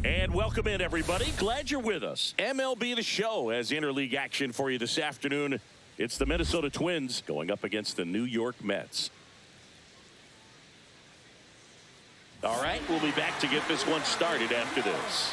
And welcome in, everybody. Glad you're with us. MLB The Show has interleague action for you this afternoon. It's the Minnesota Twins going up against the New York Mets. All right, we'll be back to get this one started after this.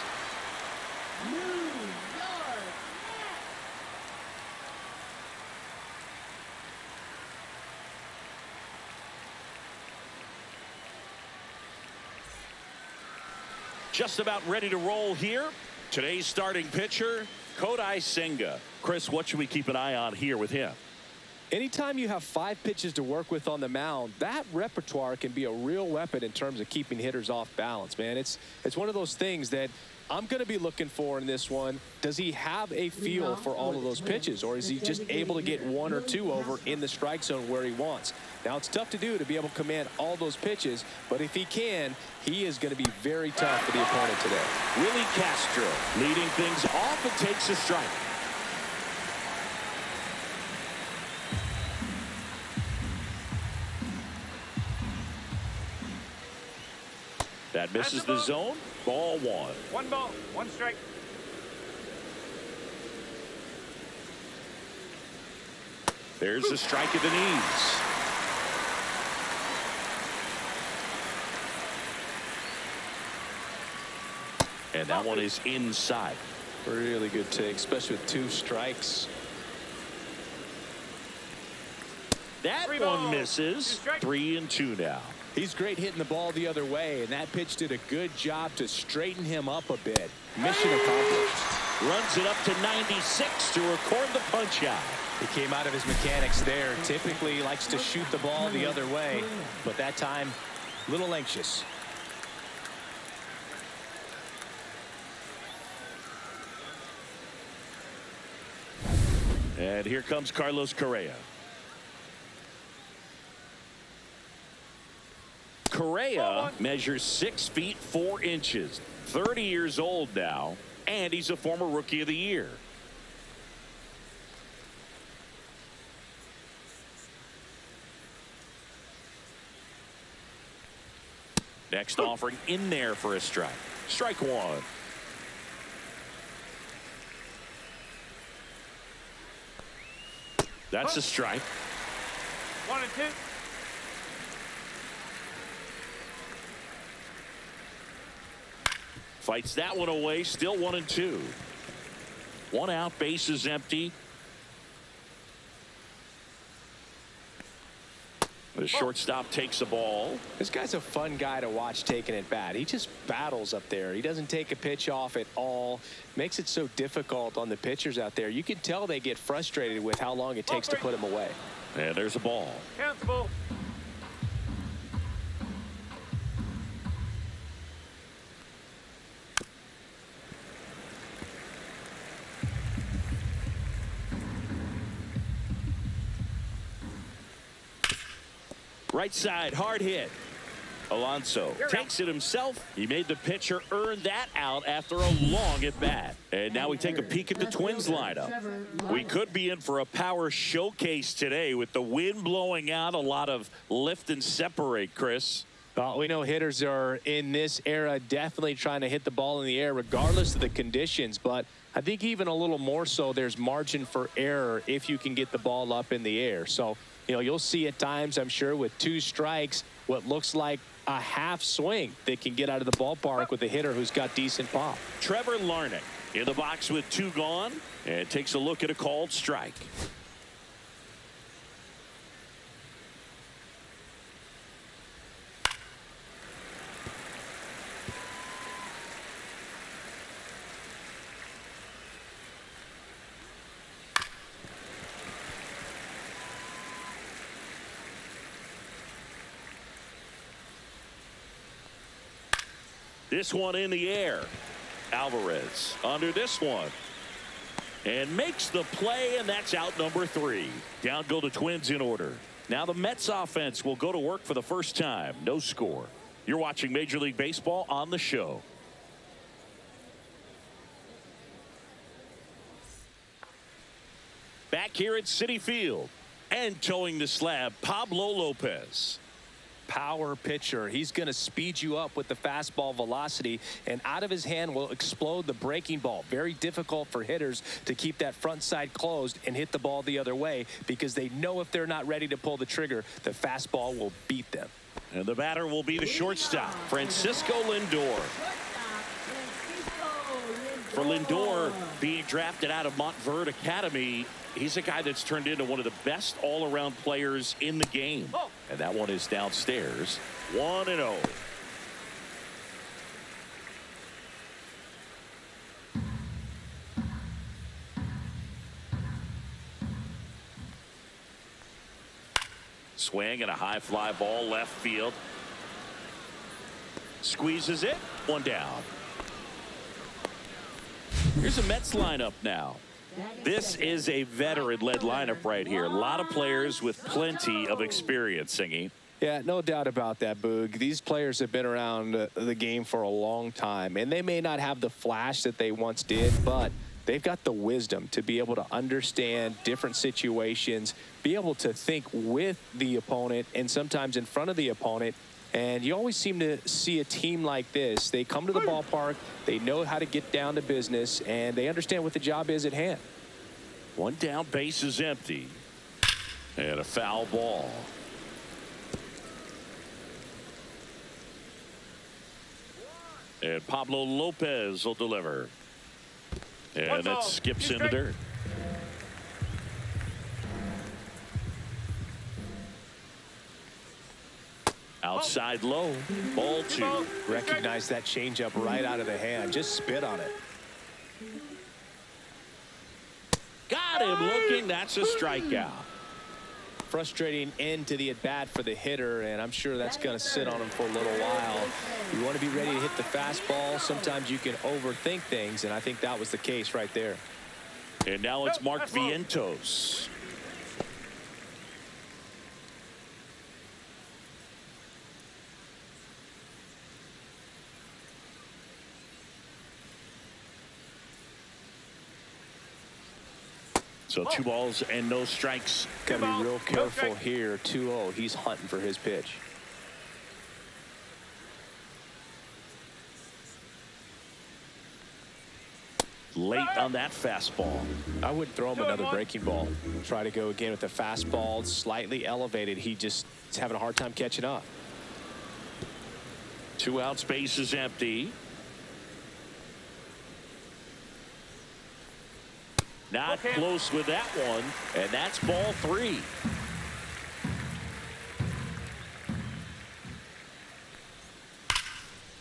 Just about ready to roll here. Today's starting pitcher, Kodai Senga. Chris, what should we keep an eye on here with him? Anytime you have 5 pitches to work with on the mound, that repertoire can be a real weapon in terms of keeping hitters off balance, man. It's one of those things that I'm going to be looking for in this one. Does he have a feel for all of those pitches, or is he just able to get 1 or 2 over in the strike zone where he wants? Now, it's tough to do to be able to command all those pitches, but if he can, he is going to be very tough for the opponent today. Willie Castro leading things off and takes a strike. That misses the zone. Ball 1. 1 ball, 1 strike. There's a strike at the knees. And that one is inside. Really good take, especially with 2 strikes. That one misses. 3-2 now. He's great hitting the ball the other way, and that pitch did a good job to straighten him up a bit. Mission accomplished. Runs it up to 96 to record the punch out. He came out of his mechanics there. Typically he likes to shoot the ball the other way, but that time, a little anxious. And here comes Carlos Correa. Correa measures 6 feet 4 inches, 30 years old now, and he's a former Rookie of the Year. Next offering in there for a strike. Strike 1. That's a strike. 1 and 2. Fights that one away. Still 1-2. 1 out. Base is empty. The shortstop takes the ball. This guy's a fun guy to watch taking at bat. He just battles up there. He doesn't take a pitch off at all. Makes it so difficult on the pitchers out there. You can tell they get frustrated with how long it takes to put him away. And there's a ball. Counts ball. Right side, hard hit. Alonso takes it himself. He made the pitcher earn that out after a long at bat. And now we take a peek at the Twins lineup. We could be in for a power showcase today with the wind blowing out, a lot of lift and separate, Chris. Well, we know hitters are in this era definitely trying to hit the ball in the air regardless of the conditions, but I think even a little more so there's margin for error if you can get the ball up in the air. So, you know, you'll see at times, I'm sure, with 2 strikes, what looks like a half swing that can get out of the ballpark with a hitter who's got decent pop. Trevor Larnach in the box with 2 gone and takes a look at a called strike. This one in the air. Alvarez under this one. And makes the play, and that's out number 3. Down go the Twins in order. Now the Mets offense will go to work for the first time. No score. You're watching Major League Baseball on the show. Back here at Citi Field. And towing the slab, Pablo Lopez. power pitcher. He's going to speed you up with the fastball velocity, and out of his hand will explode the breaking ball. Very difficult for hitters to keep that front side closed and hit the ball the other way, because they know if they're not ready to pull the trigger, the fastball will beat them. And the batter will be the shortstop, Francisco Lindor. For Lindor, being drafted out of Montverde Academy, he's a guy that's turned into one of the best all-around players in the game. And that one is downstairs. 1-0. Swing and a high fly ball left field. Squeezes it. One down. Here's a Mets lineup now. This is a veteran-led lineup right here. A lot of players with plenty of experience, Singy. Yeah, no doubt about that, Boog. These players have been around the game for a long time, and they may not have the flash that they once did, but they've got the wisdom to be able to understand different situations, be able to think with the opponent and sometimes in front of the opponent. And you always seem to see a team like this. They come to the ballpark, they know how to get down to business, and they understand what the job is at hand. One down, base is empty. And a foul ball. And Pablo Lopez will deliver. And that skips into dirt. Outside low, ball two. Recognize that changeup right out of the hand. Just spit on it. Got him looking. That's a strikeout. Frustrating end to the at-bat for the hitter, and I'm sure that's going to sit on him for a little while. You want to be ready to hit the fastball. Sometimes you can overthink things, and I think that was the case right there. And now it's Mark Vientos. So 2 balls and no strikes. Got to be real careful here. 2-0. He's hunting for his pitch. Late on that fastball. I wouldn't throw him another breaking ball. Try to go again with the fastball, slightly elevated. He just is having a hard time catching up. 2 out, space is empty. Not close with that one, and that's ball 3.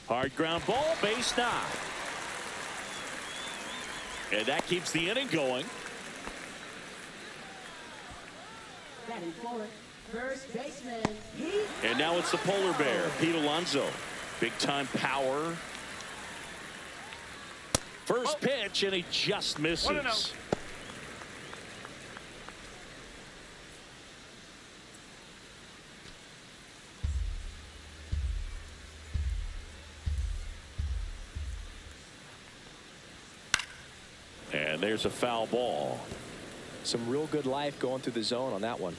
Hard ground ball, base knock. And that keeps the inning going. First baseman. And now it's the polar bear, Pete Alonso. Big time power. First pitch, and he just misses. And there's a foul ball. Some real good life going through the zone on that one.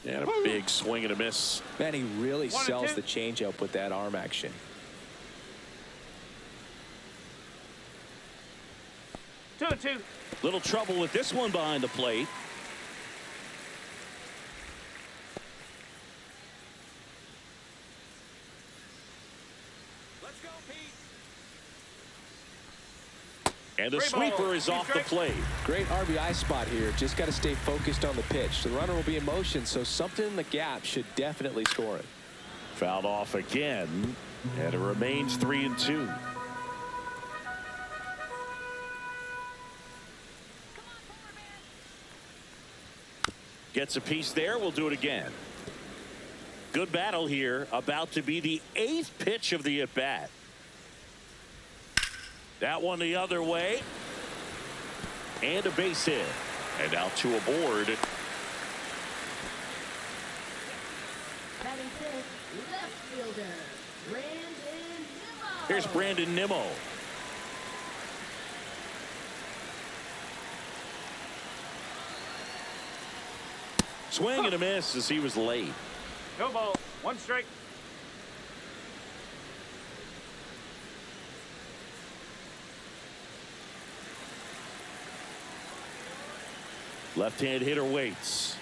And a big swing and a miss. Man, he really sells the changeup with that arm action. 2-2. Little trouble with this one behind the plate. And the sweeper is off the plate. Great RBI spot here. Just got to stay focused on the pitch. The runner will be in motion, so something in the gap should definitely score it. Fouled off again, and it remains 3-2. Gets a piece there. We'll do it again. Good battle here. About to be the 8th pitch of the at-bat. That one the other way. And a base hit. And now 2 aboard. Left fielder, Brandon Nimmo. Here's Brandon Nimmo. Swing and a miss as he was late. No ball. 1 strike. Left-hand hitter waits.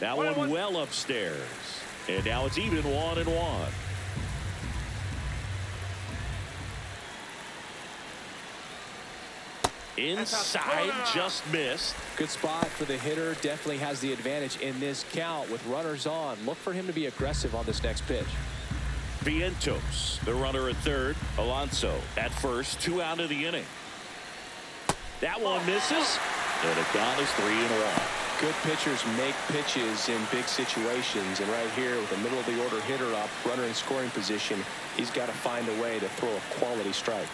That one well upstairs. And now it's even 1-1. Inside, just missed. Good spot for the hitter. Definitely has the advantage in this count with runners on. Look for him to be aggressive on this next pitch. Vientos, the runner at third. Alonso at first. 2 out of the inning. That one misses. And the count is 3-1. Good pitchers make pitches in big situations. And right here with the middle of the order hitter up, runner in scoring position, he's got to find a way to throw a quality strike.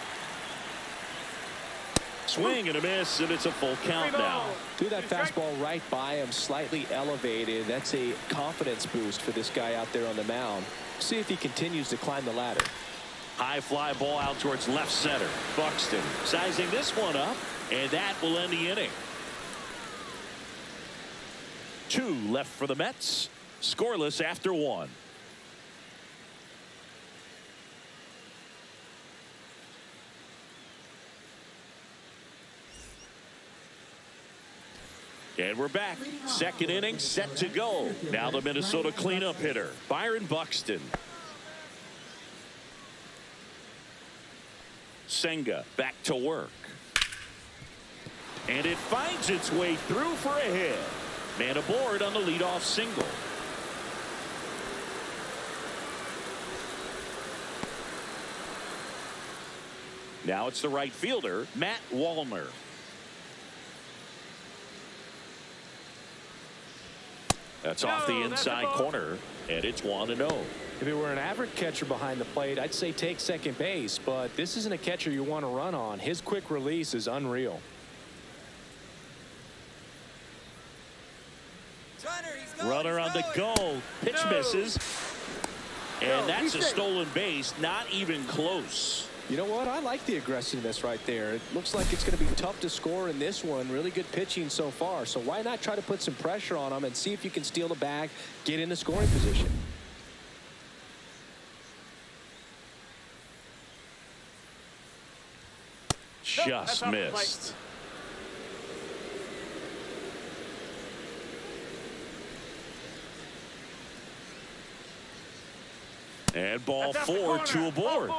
Swing and a miss, and it's a full count now. Threw that fastball right by him, slightly elevated. That's a confidence boost for this guy out there on the mound. See if he continues to climb the ladder. High fly ball out towards left center. Buxton sizing this one up, and that will end the inning. 2 left for the Mets. Scoreless after 1. And we're back. Second inning set to go. Now the Minnesota cleanup hitter, Byron Buxton. Senga back to work. And it finds its way through for a hit. Man aboard on the leadoff single. Now it's the right fielder, Matt Wallner. That's off the inside corner, and it's 1-0. If it were an average catcher behind the plate, I'd say take second base, but this isn't a catcher you want to run on. His quick release is unreal. Runner on the go. Pitch misses. And that's a stolen base, not even close. You know what? I like the aggressiveness right there. It looks like it's going to be tough to score in this one. Really good pitching so far. So why not try to put some pressure on him and see if you can steal the bag, get into scoring position. Just missed. And ball 4, 2 aboard.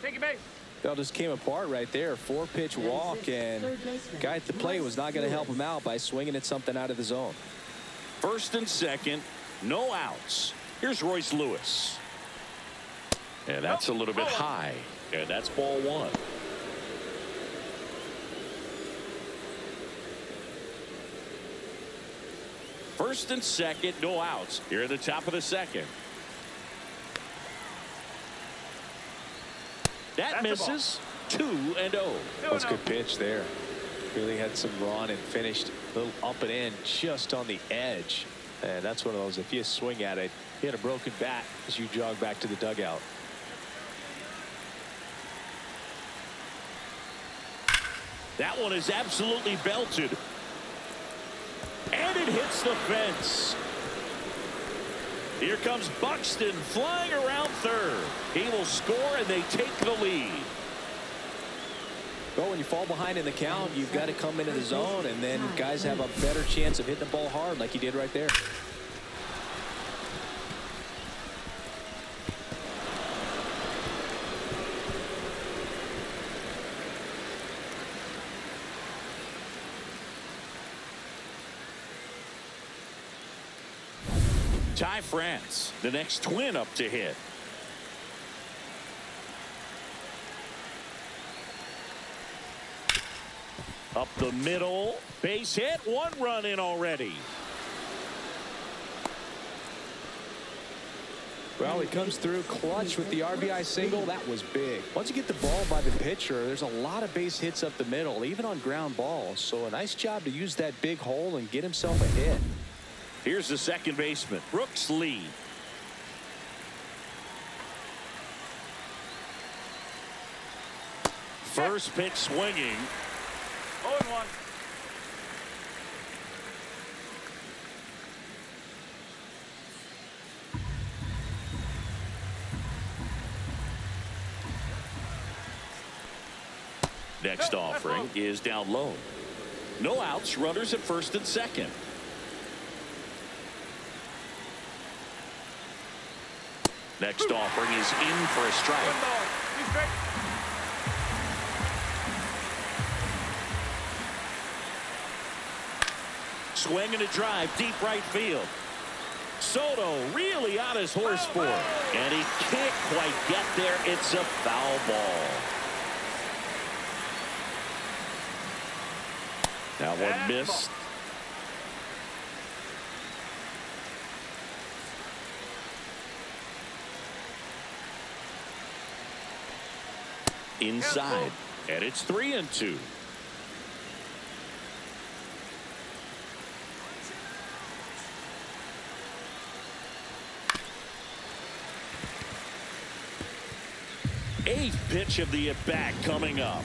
Take a base. That just came apart right there. 4-pitch walk, and the guy at the plate was not going to help him out by swinging at something out of the zone. First and second, no outs. Here's Royce Lewis. And that's a little bit high. And that's ball 1. First and second, no outs. Here at the top of the second. That misses. 2-0. That's a good pitch there. Really had some run and finished a little up and in just on the edge. And that's one of those, if you swing at it, you had a broken bat as you jog back to the dugout. That one is absolutely belted. And it hits the fence. Here comes Buxton flying around third. He will score, and they take the lead. Well, when you fall behind in the count, you've got to come into the zone, and then guys have a better chance of hitting the ball hard like he did right there. Ty France, the next twin up to hit. Up the middle, base hit, 1 run in already. Well, he comes through clutch with the RBI single. That was big. Once you get the ball by the pitcher, there's a lot of base hits up the middle, even on ground balls. So a nice job to use that big hole and get himself a hit. Here's the second baseman, Brooks Lee. First pitch swinging. 0-1. Next offering is down low. No outs, runners at first and second. Next offering is in for a strike. One ball, 2 strikes. Swing and a drive, deep right field. Soto really on his horse for it. And he can't quite get there. It's a foul ball. That one missed. Inside. And it's 3-2. Eighth pitch of the at-bat coming up.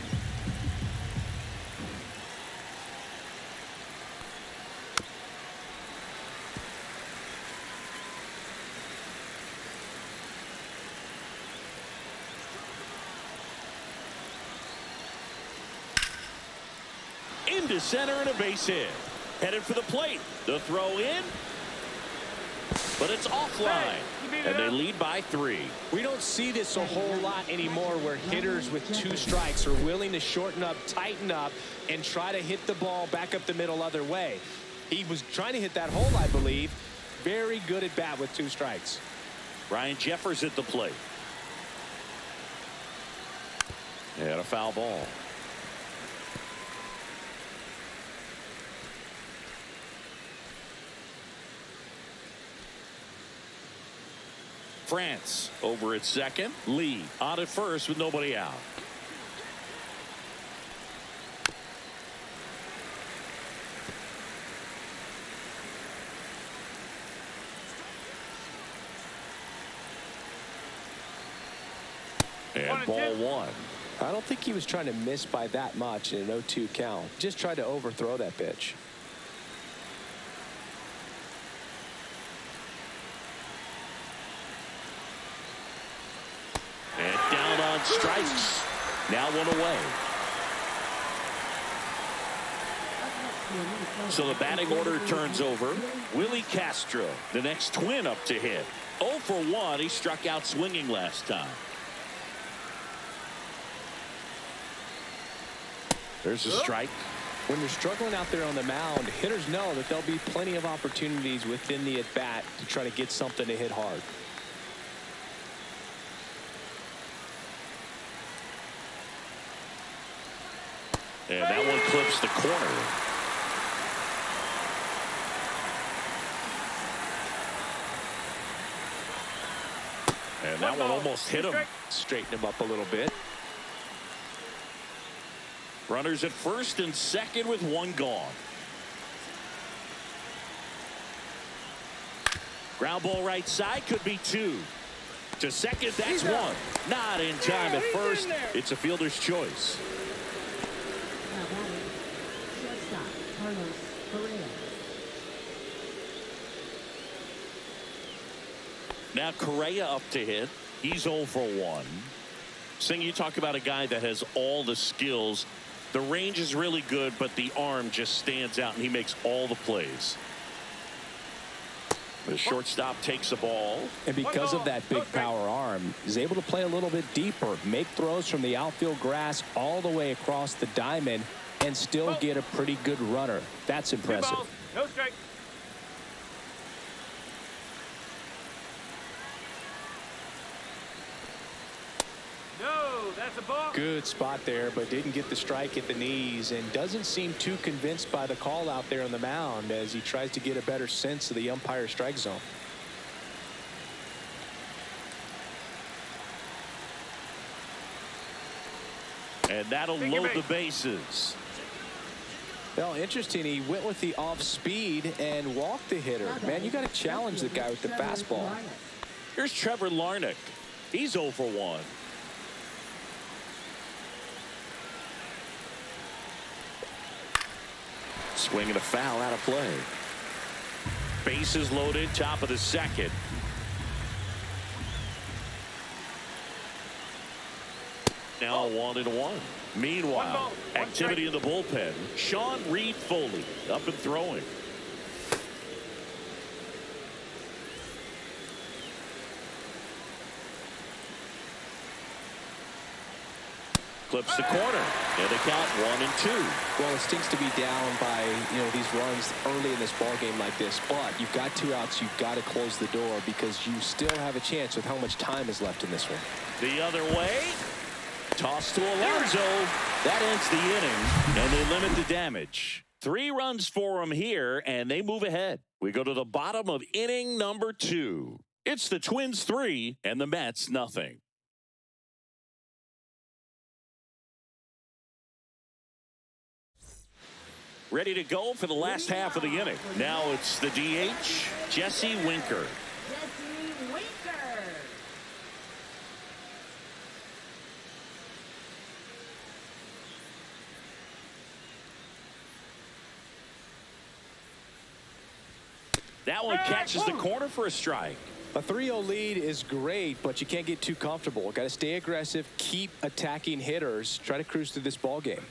Into center and a base hit. Headed for the plate. The throw in. But it's offline. And they lead by 3. We don't see this a whole lot anymore where hitters with 2 strikes are willing to shorten up, tighten up, and try to hit the ball back up the middle other way. He was trying to hit that hole, I believe. Very good at bat with 2 strikes. Ryan Jeffers at the plate. And a foul ball. France over at second. Lee on at first with nobody out. And ball 1. I don't think he was trying to miss by that much in an 0-2 count. Just tried to overthrow that pitch. And down on strikes. Now 1 away. So the batting order turns over. Willie Castro, the next twin up to hit. 0 for 1. He struck out swinging last time. There's a strike. When you're struggling out there on the mound, hitters know that there'll be plenty of opportunities within the at-bat to try to get something to hit hard. And that one clips the corner. And that one almost hit him. Straighten him up a little bit. Runners at first and second with 1 gone. Ground ball right side, could be 2. To second, that's 1. Not in time at first. It's a fielder's choice. Now Correa up to hit. He's 0 for 1. Sing, you talk about a guy that has all the skills. The range is really good, but the arm just stands out, and he makes all the plays. The shortstop takes the ball. And because of that big power arm, he's able to play a little bit deeper, make throws from the outfield grass all the way across the diamond, and still get a pretty good runner. That's impressive. No strike. No, that's a ball. Good spot there, but didn't get the strike at the knees, and doesn't seem too convinced by the call out there on the mound as he tries to get a better sense of the umpire strike zone. And that'll load the bases. Well, interesting. He went with the off speed and walked the hitter. Man, you got to challenge the guy with the fastball. Here's Trevor Larnach. He's 0 for 1. Swing and a foul out of play. Bases loaded, top of the second. Now 1-1. Meanwhile, activity in the bullpen. Sean Reed Foley up and throwing. Clips the corner, and they count 1-2. Well, it stinks to be down by, these runs early in this ball game like this, but you've got 2 outs. You've got to close the door because you still have a chance with how much time is left in this one. The other way, toss to Alonso. That ends the inning, and they limit the damage. 3 runs for them here, and they move ahead. We go to the bottom of inning number 2. It's the Twins 3 and the Mets nothing. Ready to go for the last half of the inning. Now it's the DH, Jesse Winker. Jesse Winker. That one catches the corner for a strike. A 3-0 lead is great, but you can't get too comfortable. Got to stay aggressive, keep attacking hitters, try to cruise through this ball game.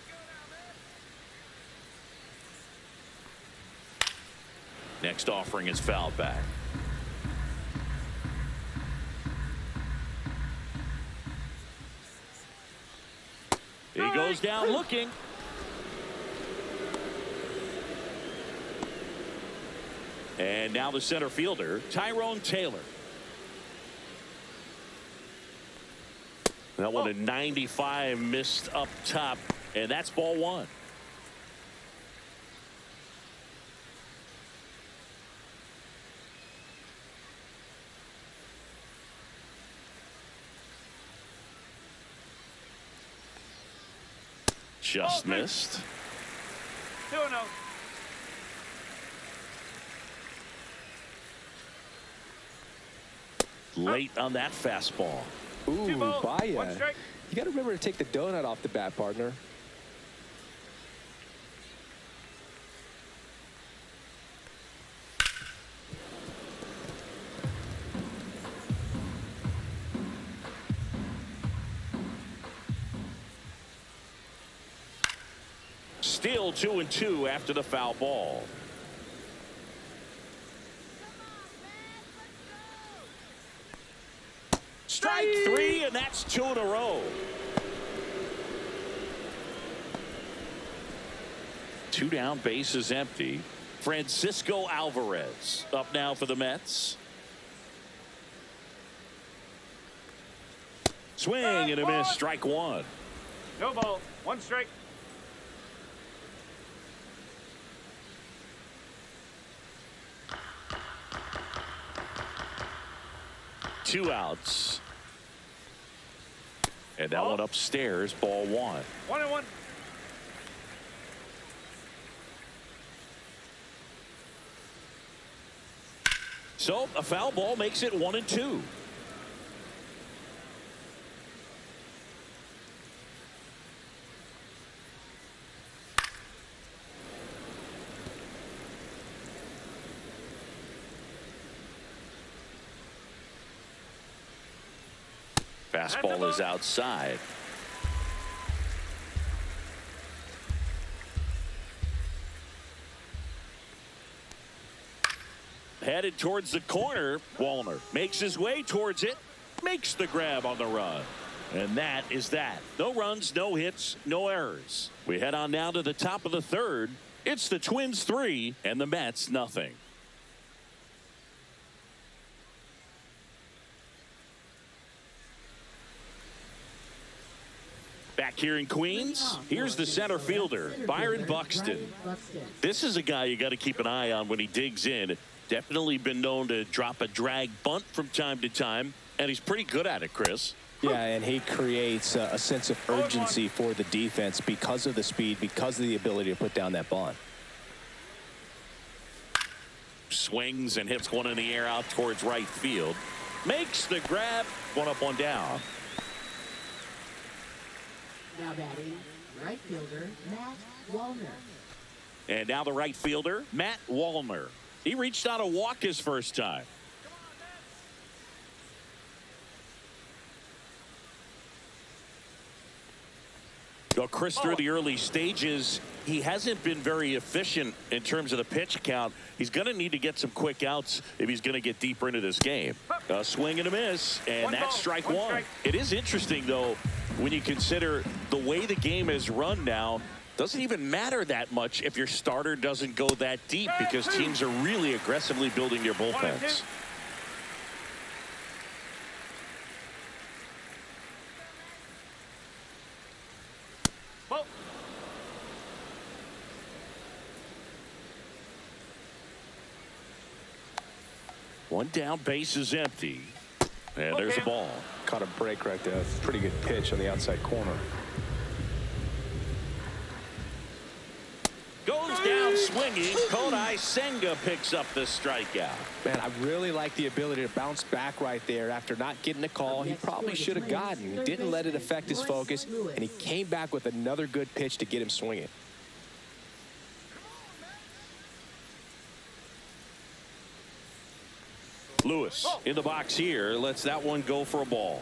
Next offering is fouled back. He goes down looking. And now the center fielder, Tyrone Taylor. That one at 95 missed up top, and that's ball 1. Just missed. 2-0. Late on that fastball. Ooh, 2 balls, 1 Baya. strike. You got to remember to take the donut off the bat, partner. Still 2-2 after the foul ball. Strike 3, and that's 2 in a row. 2 down, bases empty. Francisco Alvarez up now for the Mets. Swing and a miss, strike 1. No ball, 1 strike. Two outs. And that one upstairs, ball 1. 1-1. So a foul ball makes it 1-2. Fastball is outside. Headed towards the corner. Wallner makes his way towards it. Makes the grab on the run. And that is that. No runs, no hits, no errors. We head on now to the top of the 3rd. It's the Twins 3 and the Mets nothing. Back here in Queens, here's the center fielder, Byron Buxton. This is a guy you got to keep an eye on when he digs in. Definitely been known to drop a drag bunt from time to time, and he's pretty good at it, Chris. Yeah, and he creates a sense of urgency for the defense because of the speed, because of the ability to put down that bunt. Swings and hits one in the air out towards right field. Makes the grab, 1 up, 1 down. Now batting, right fielder, Matt Wallner. And now the right fielder, Matt Wallner. He reached out a walk his first time. Well, Chris, through the early stages, he hasn't been very efficient in terms of the pitch count. He's going to need to get some quick outs if he's going to get deeper into this game. A swing and a miss, and that's strike one. It is interesting, though, when you consider the way the game is run now. Doesn't even matter that much if your starter doesn't go that deep because teams are really aggressively building their bullpens. One down, base is empty. And there's the ball. Caught a break right there. Pretty good pitch on the outside corner. Goes down swinging. Kodai Senga picks up the strikeout. Man, I really like the ability to bounce back right there after not getting a call he probably should have gotten. He didn't let it affect his focus, and he came back with another good pitch to get him swinging. Lewis in the box here lets that one go for a ball.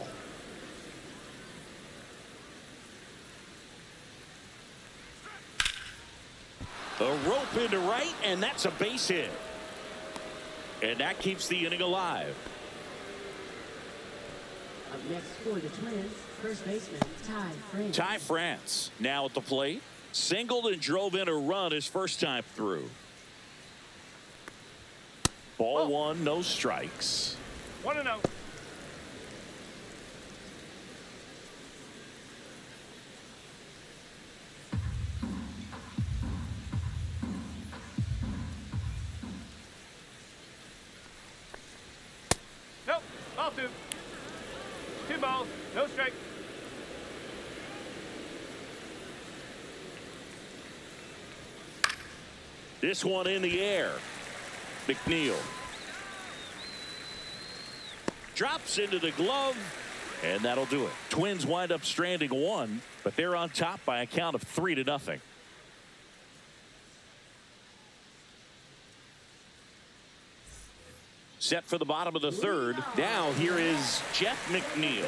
A rope into right, and that's a base hit. And that keeps the inning alive. Up next for the Twins, first baseman Ty France now at the plate. Singled and drove in a run his first time through. Ball one, no strikes. 1-0. Nope, ball two. 2 balls, no strike. This one in the air. McNeil drops into the glove, and that'll do it. Twins wind up stranding one, but they're on top by a count of 3-0. Set for the bottom of the third. Now here is Jeff McNeil.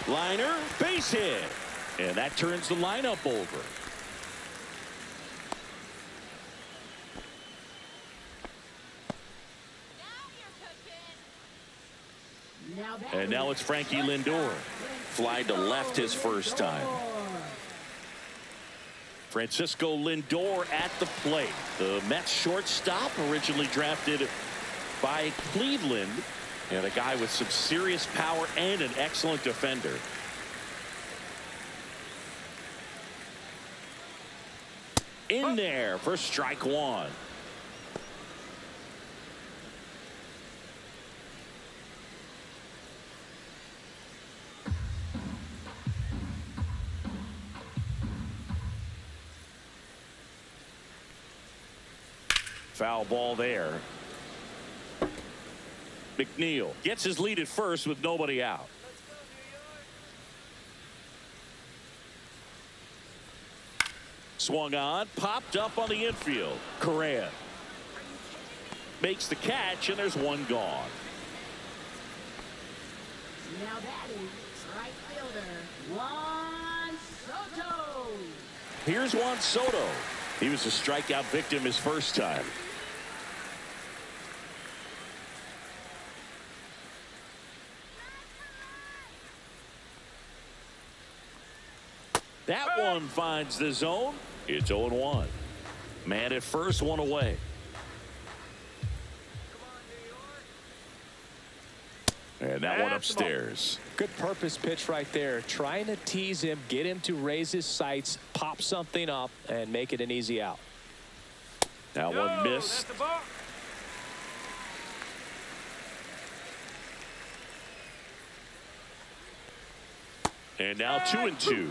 Liner, base hit. And that turns the lineup over. And now it's Frankie Lindor. Fly to left his first time. Francisco Lindor at the plate. The Mets shortstop, originally drafted by Cleveland. And a guy with some serious power and an excellent defender. In there for strike one. Foul ball there. McNeil gets his lead at first with nobody out. Swung on, popped up on the infield. Correa makes the catch, and there's one gone. Now batting, right fielder, Juan Soto. Here's Juan Soto. He was a strikeout victim his first time. That one finds the zone. It's 0-1. Man at first, one away. And that one upstairs. Good purpose pitch right there. Trying to tease him, get him to raise his sights, pop something up, and make it an easy out. That one missed. And now 2-2.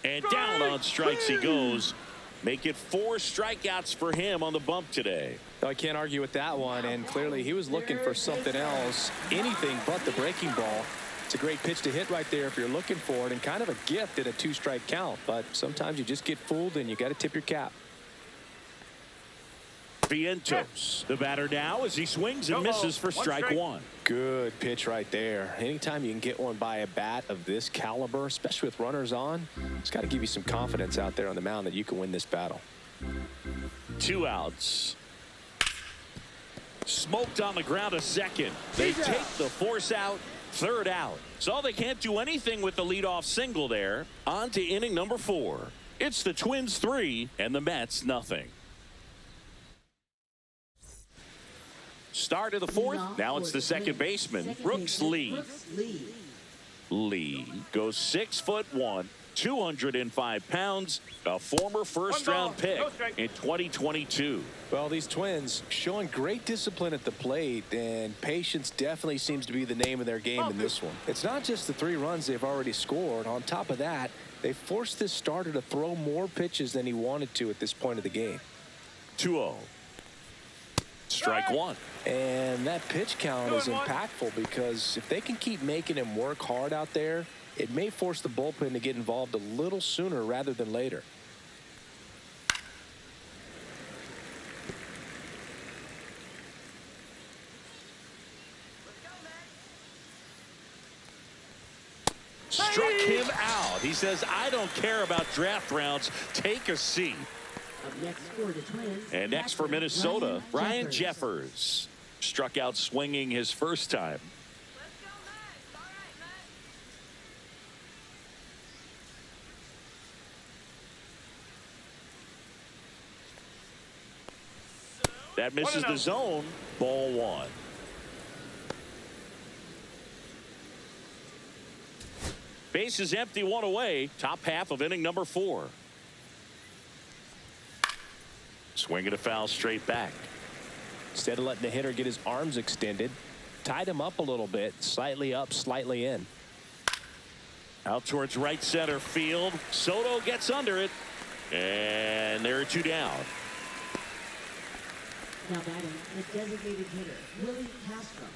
And down on strikes he goes. Make it 4 strikeouts for him on the bump today. No, I can't argue with that one, and clearly he was looking for something else, anything but the breaking ball. It's a great pitch to hit right there if you're looking for it, and kind of a gift at a 2-strike count. But sometimes you just get fooled and you got to tip your cap. Vientos, the batter now as he swings and misses for strike one. Good pitch right there. Anytime you can get one by a bat of this caliber, especially with runners on, it's got to give you some confidence out there on the mound that you can win this battle. 2 outs. Smoked on the ground a second. They take the force out. 3rd out. So they can't do anything with the leadoff single there. On to inning number 4. It's the Twins 3 and the Mets nothing. Start of the 4th. Now it's the second baseman, Brooks Lee. Lee goes 6'1", 205 pounds, a former first-round pick in 2022. Well, these Twins showing great discipline at the plate, and patience definitely seems to be the name of their game in this one. It's not just the 3 runs they've already scored. On top of that, they forced this starter to throw more pitches than he wanted to at this point of the game. 2-0. Strike one. And that pitch count is impactful because if they can keep making him work hard out there, it may force the bullpen to get involved a little sooner rather than later. Struck him out. He says, I don't care about draft rounds. Take a seat. And next for Minnesota, Ryan Jeffers. Struck out swinging his first time. That misses the zone. Ball 1. Base is empty, 1 away. Top half of inning number 4. Swinging a foul straight back. Instead of letting the hitter get his arms extended, tied him up a little bit, slightly up, slightly in. Out towards right center field. Soto gets under it. And there are 2 down. Now batting, the designated hitter, Willie Castro.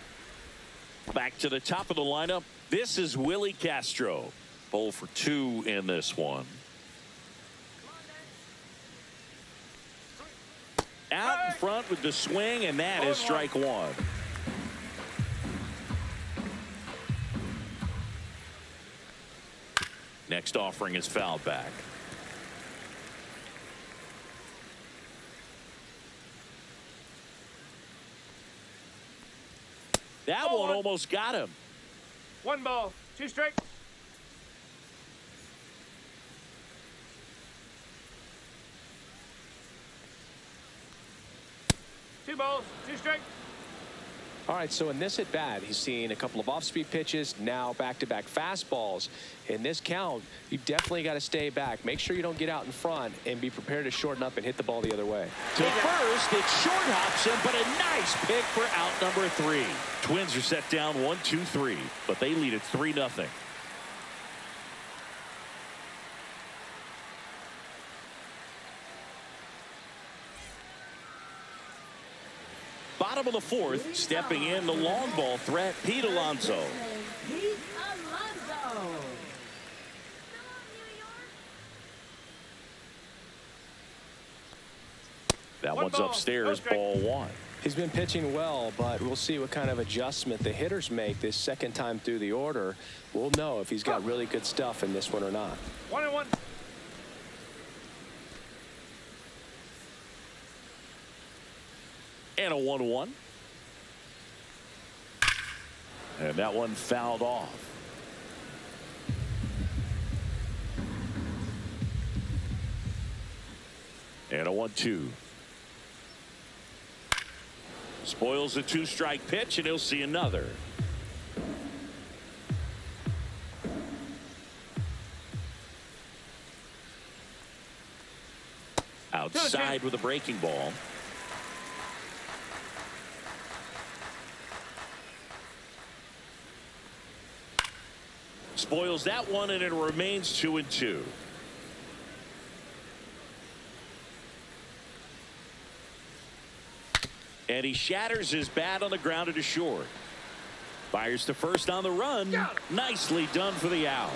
Back to the top of the lineup. This is Willie Castro. 0 for 2 in this one. Out in front with the swing, and that is strike 1. Next offering is fouled back. That one almost got him. 1 ball, 2 strikes. Two balls, 2 strikes. All right, so in this at bat, he's seen a couple of off-speed pitches, now back-to-back fastballs. In this count, you definitely got to stay back. Make sure you don't get out in front and be prepared to shorten up and hit the ball the other way. To first, it short hops him, but a nice pick for out number 3. Twins are set down 1-2-3, but they lead at 3-0. Bottom of the 4th, stepping in the long ball threat, Pete Alonso. Pete Alonso. That one's upstairs, ball 1. He's been pitching well, but we'll see what kind of adjustment the hitters make this second time through the order. We'll know if he's got really good stuff in this one or not. 1-1. And a 1-1. And that one fouled off. And a 1-2. Spoils a 2-strike pitch, and he'll see another. Outside with a breaking ball. Spoils that one, and it remains 2-2. And he shatters his bat on the ground to short. Fires to first on the run. Nicely done for the out.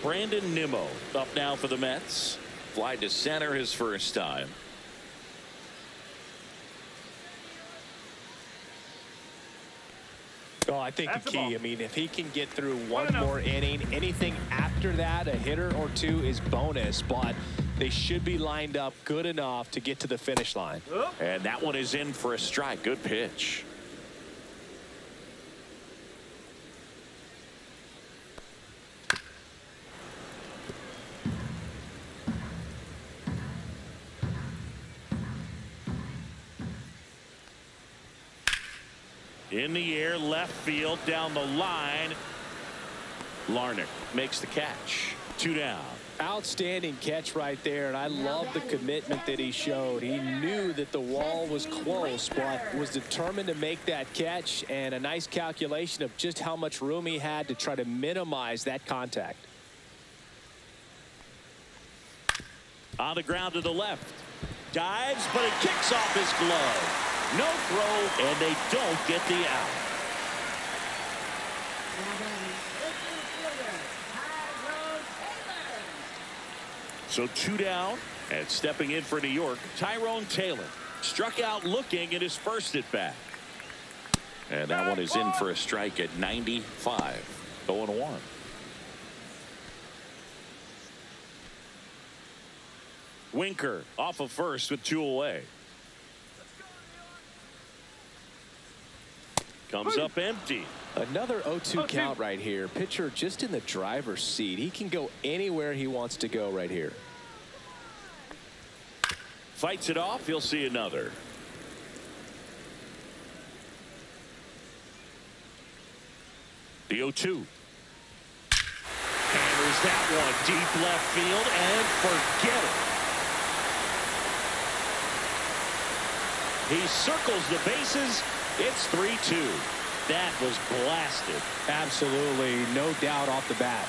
Brandon Nimmo up now for the Mets. Fly to center his first time. Oh, I think the key, I mean, if he can get through one more inning, anything after that, a hitter or two is bonus, but they should be lined up good enough to get to the finish line. And that one is in for a strike. Good pitch. In the air, left field, down the line. Larnach makes the catch. 2 down. Outstanding catch right there, and I love the commitment that he showed. He knew that the wall was close, but was determined to make that catch, and a nice calculation of just how much room he had to try to minimize that contact. On the ground to the left. Dives, but it kicks off his glove. No throw, and they don't get the out. So 2 down, and stepping in for New York, Tyrone Taylor. Struck out looking at his first at bat. And that one is in for a strike at 95. 0-1. Winker off of first with 2 away. Comes up empty. Another 0-2 count right here. Pitcher just in the driver's seat. He can go anywhere he wants to go right here. Fights it off. He'll see another. The 0-2. Hammers that one deep left field and forget it. He circles the bases. It's 3-2. That was blasted. Absolutely, no doubt off the bat.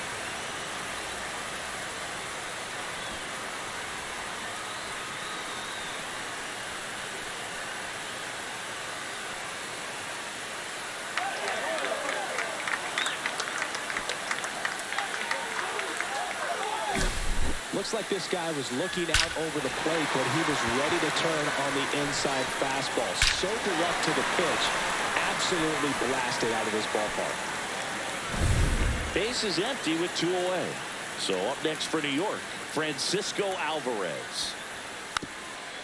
Looks like this guy was looking out over the plate, but he was ready to turn on the inside fastball. So direct to the pitch, absolutely blasted out of his ballpark. Base is empty with 2 away. So up next for New York, Francisco Alvarez.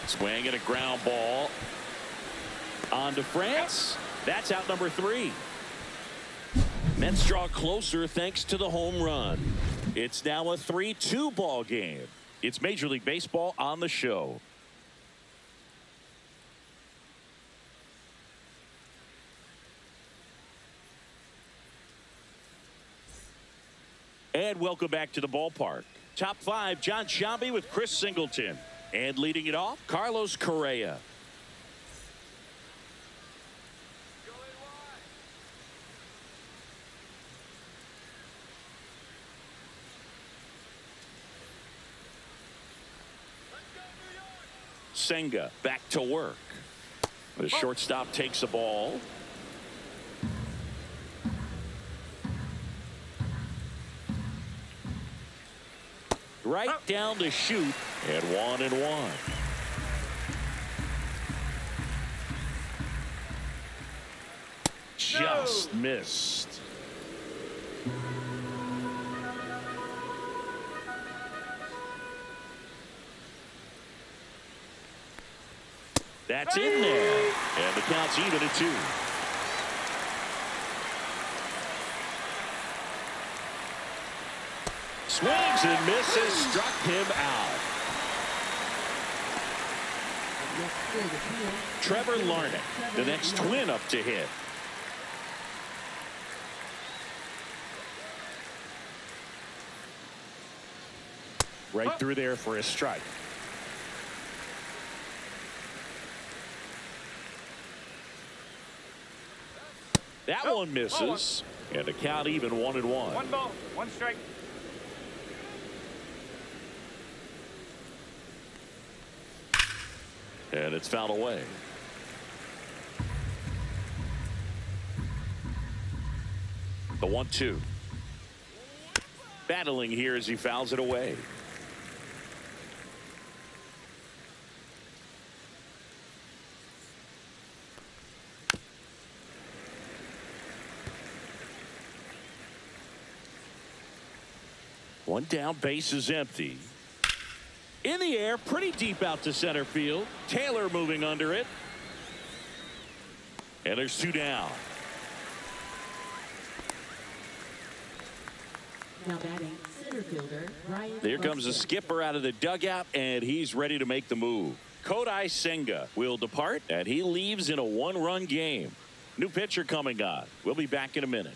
Swing at a ground ball. On to France. That's out number 3. Mets draw closer thanks to the home run. It's now a 3-2 ball game. It's Major League Baseball on the show. And welcome back to the ballpark. Top 5, John Sciambi with Chris Singleton. And leading it off, Carlos Correa. Senga back to work. The shortstop takes the ball. Right down to shoot, and 1-1. Just missed. That's in there. And the count's even at 2. Swings and misses, struck him out. Trevor Larnach, the next twin up to hit. Right through there for a strike. That one misses. And the count even 1-1. 1 ball, 1 strike. And it's fouled away. The 1-2. Battling here as he fouls it away. One down, base is empty. In the air, pretty deep out to center field. Taylor moving under it. And there's 2 down. Now batting, center fielder, Brian. Here comes the skipper out of the dugout, and he's ready to make the move. Kodai Senga will depart, and he leaves in a 1-run game. New pitcher coming on. We'll be back in a minute.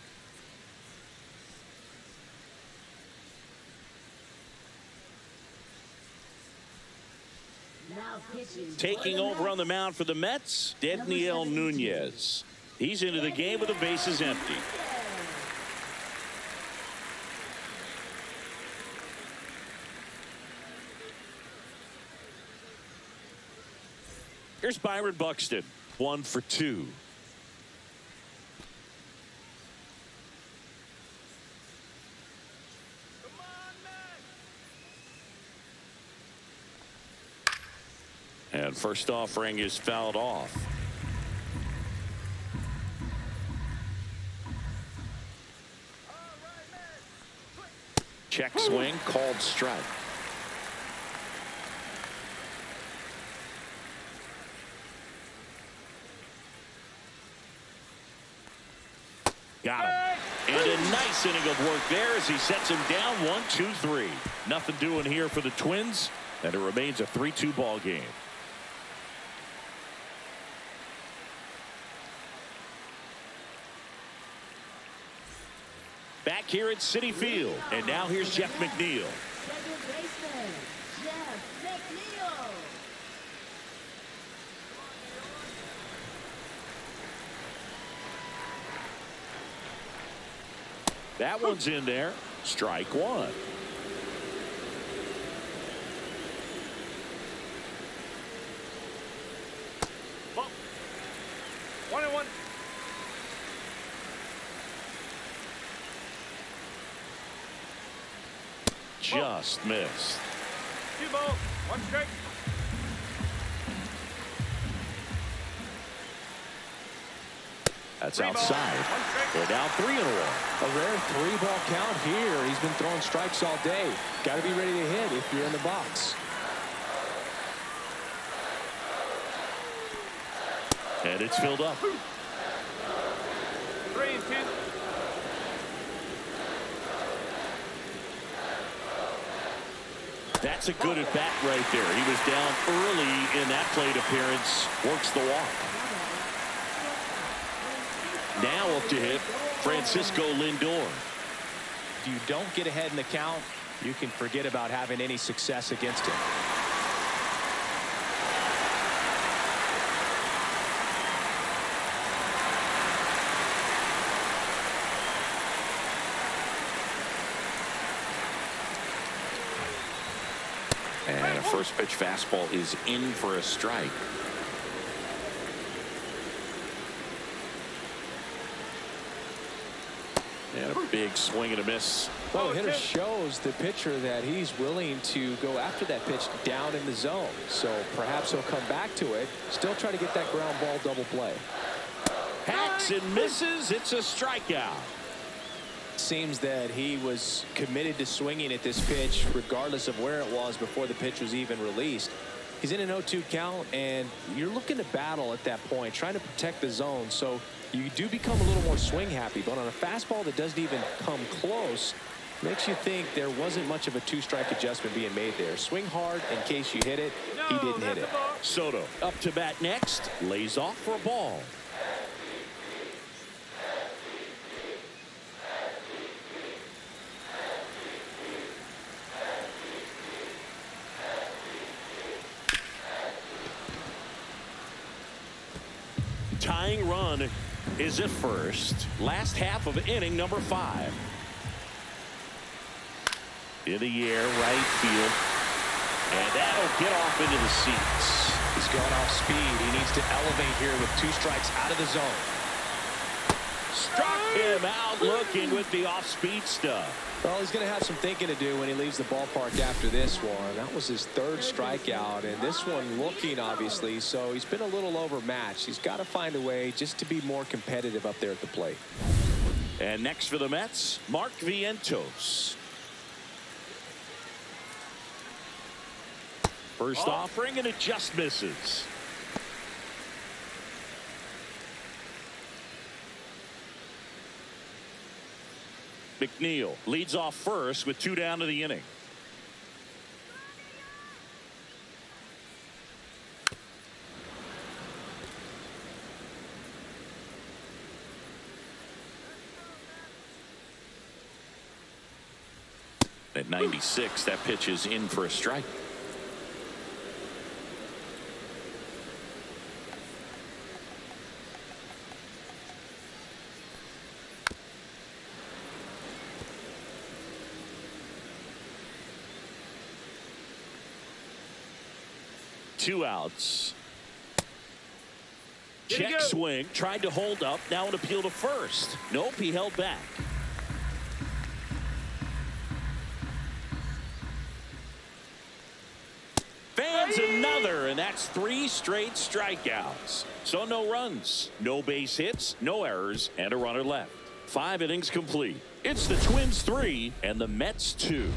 Now pitching. Taking over on the mound for the Mets, Dedniel Nunez. He's into the game with the bases empty. Here's Byron Buxton, 1 for 2. And first offering is fouled off. Check swing, called strike. Got him. And a nice inning of work there as he sets him down 1-2-3. Nothing doing here for the Twins, and it remains a 3-2 ball game. Back here at Citi Field, and now here's Jeff McNeil. Second baseman, Jeff McNeil. That one's in there. Strike 1. Ball. 1-1. Just missed. 2 balls, 1 strike. That's 3 balls, outside. 1 strike. They're down 3 in a row. A rare 3-ball count here. He's been throwing strikes all day. Got to be ready to hit if you're in the box. And it's filled up. 3-2. That's a good at bat right there. He was down early in that plate appearance. Works the walk. Now up to hit Francisco Lindor. If you don't get ahead in the count, you can forget about having any success against him. And a first pitch fastball is in for a strike. And a big swing and a miss. Well, the hitter shows the pitcher that he's willing to go after that pitch down in the zone. So perhaps he'll come back to it, still try to get that ground ball double play. Hacks and misses. It's a strikeout. Seems that he was committed to swinging at this pitch regardless of where it was before the pitch was even released. He's in an 0-2 count, and you're looking to battle at that point, trying to protect the zone. So you do become a little more swing happy, but on a fastball that doesn't even come close, makes you think there wasn't much of a 2-strike adjustment being made there. Swing hard in case you hit it. He didn't hit it. Soto up to bat next, lays off for a ball. Tying run is at first. Last half of inning number 5. In the air, right field. And that'll get off into the seats. He's going off speed. He needs to elevate here with 2 strikes out of the zone. Struck him out looking with the off-speed stuff. Well, he's going to have some thinking to do when he leaves the ballpark after this one. That was his 3rd strikeout, and this one looking, obviously, so he's been a little overmatched. He's got to find a way just to be more competitive up there at the plate. And next for the Mets, Mark Vientos. First offering, and it just misses. McNeil leads off first with 2 down to the inning. At 96, that pitch is in for a strike. Two outs. Check swing, tried to hold up, now an appeal to first. Nope, he held back. Fans another, and that's 3 straight strikeouts. So no runs, no base hits, no errors, and a runner left. 5 innings complete. It's the Twins 3 and the Mets 2.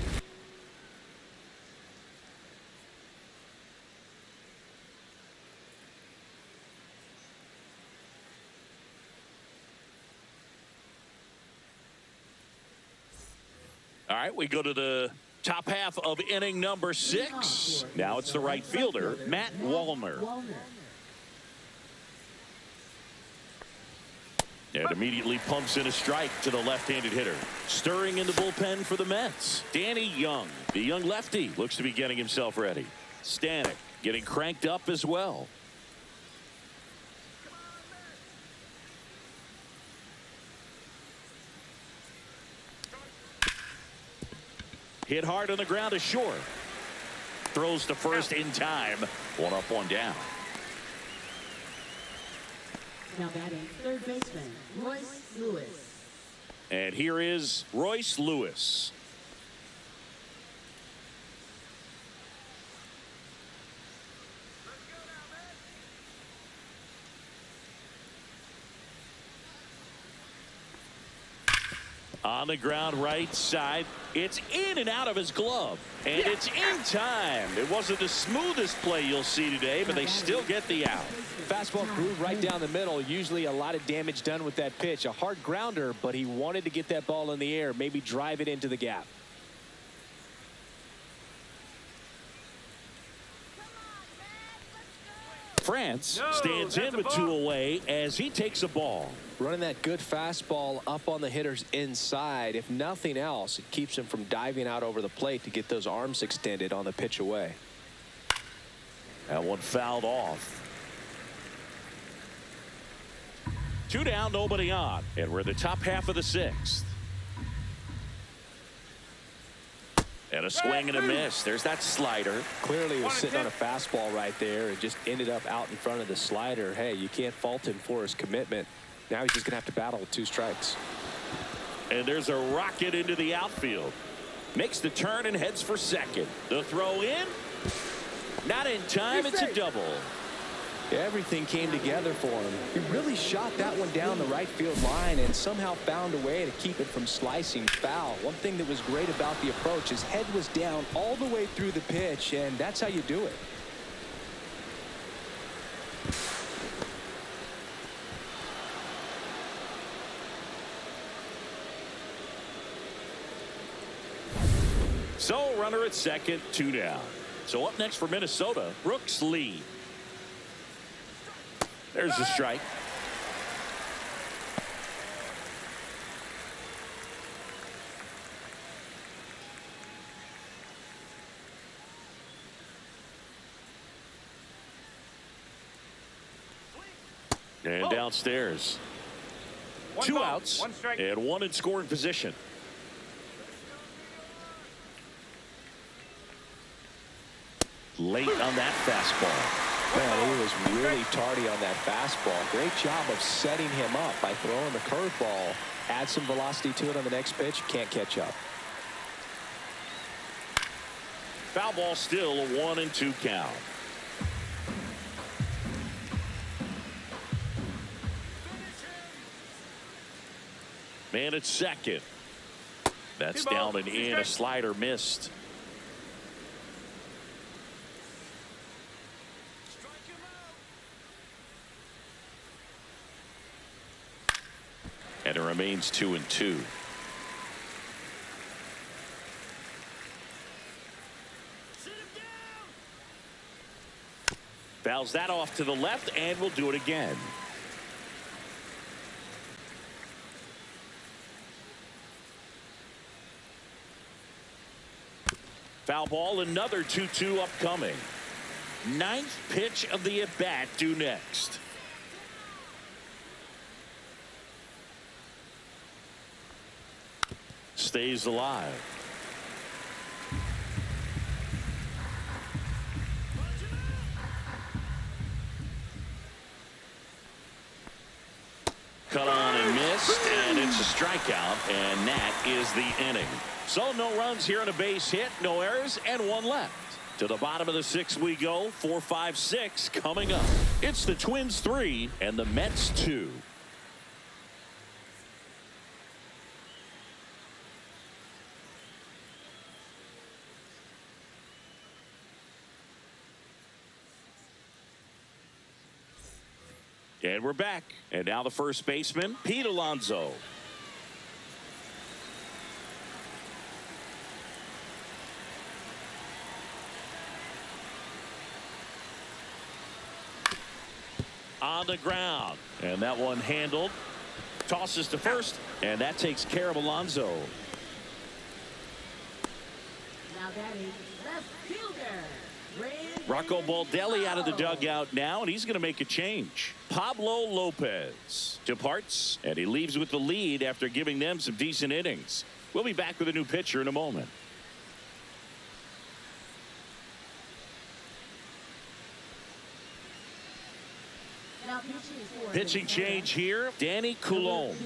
All right, we go to the top half of inning number 6. Now it's the right fielder, Matt Wallner. And immediately pumps in a strike to the left-handed hitter. Stirring in the bullpen for the Mets, Danny Young. The young lefty looks to be getting himself ready. Stanek getting cranked up as well. Hit hard on the ground to short. Throws to first in time. 1 up, 1 down. Now batting 3rd baseman, Royce Lewis. And here is Royce Lewis. On the ground right side. It's in and out of his glove. And it's in time. It wasn't the smoothest play you'll see today, but they still get the out. Fastball groove right down the middle. Usually a lot of damage done with that pitch. A hard grounder, but he wanted to get that ball in the air, maybe drive it into the gap. France stands in with 2 away as he takes a ball. Running that good fastball up on the hitter's inside. If nothing else, it keeps him from diving out over the plate to get those arms extended on the pitch away. That one fouled off. 2 down, nobody on. And we're in the top half of the 6th. And a swing and a miss. There's that slider. Clearly he was sitting on a fastball right there and just ended up out in front of the slider. Hey, you can't fault him for his commitment. Now he's just going to have to battle with 2 strikes. And there's a rocket into the outfield. Makes the turn and heads for second. The throw in. Not in time. It's a double. Everything came together for him. He really shot that one down the right field line and somehow found a way to keep it from slicing foul. One thing that was great about the approach, his head was down all the way through the pitch, and that's how you do it. So runner at second, 2 down. So up next for Minnesota, Brooks Lee. There's the strike. And downstairs. 2 outs and 1 in scoring position. Late on that fastball. Man, he was really tardy on that fastball. Great job of setting him up by throwing the curveball. Add some velocity to it on the next pitch. Can't catch up. Foul ball, still a 1-2 count. Man at second. That's down and in. A slider missed. And it remains 2-2. Fouls that off to the left, and we'll do it again. Foul ball, another 2-2 upcoming. Ninth pitch of the at-bat due next. Stays alive. Cut on and missed, and it's a strikeout, and that is the inning. So no runs here on a base hit, no errors, and one left. To the bottom of the sixth we go. 4, 5, 6 coming up. It's the Twins 3 and the Mets 2. And we're back. And now the first baseman, Pete Alonso. On the ground. And that one handled. Tosses to first. And that takes care of Alonso. Now that is left fielder. Rocco Baldelli out of the dugout now, and he's going to make a change. Pablo Lopez departs, and he leaves with the lead after giving them some decent innings. We'll be back with a new pitcher in a moment. Pitching change here, Danny Coulomb.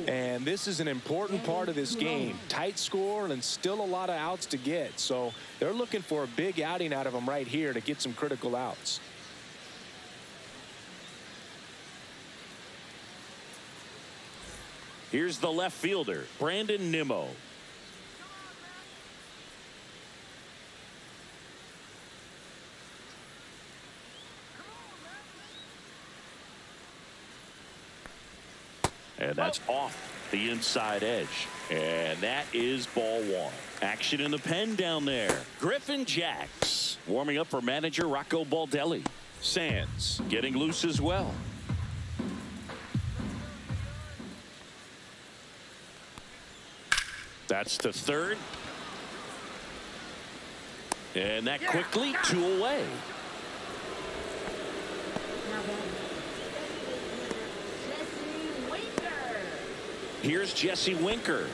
And this is an important part of this game. Tight score and still a lot of outs to get. So they're looking for a big outing out of him right here to get some critical outs. Here's the left fielder, Brandon Nimmo. And that's off the inside edge. And that is ball one. Action in the pen down there. Griffin Jacks warming up for manager Rocco Baldelli. Sands getting loose as well. That's to third. And that quickly 2 away. Here's Jesse Winker.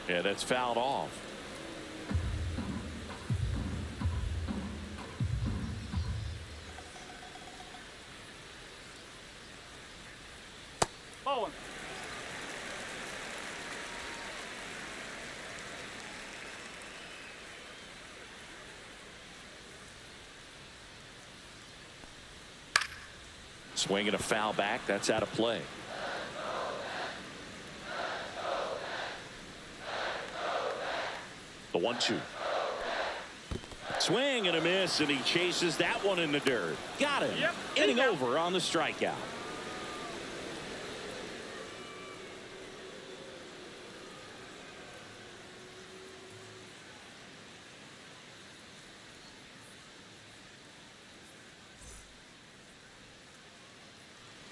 Yeah, that's fouled off. Ball. Swinging a foul back. That's out of play. The 1-2. Swing and a miss, and he chases that one in the dirt. Got him. Yep. Inning over on the strikeout.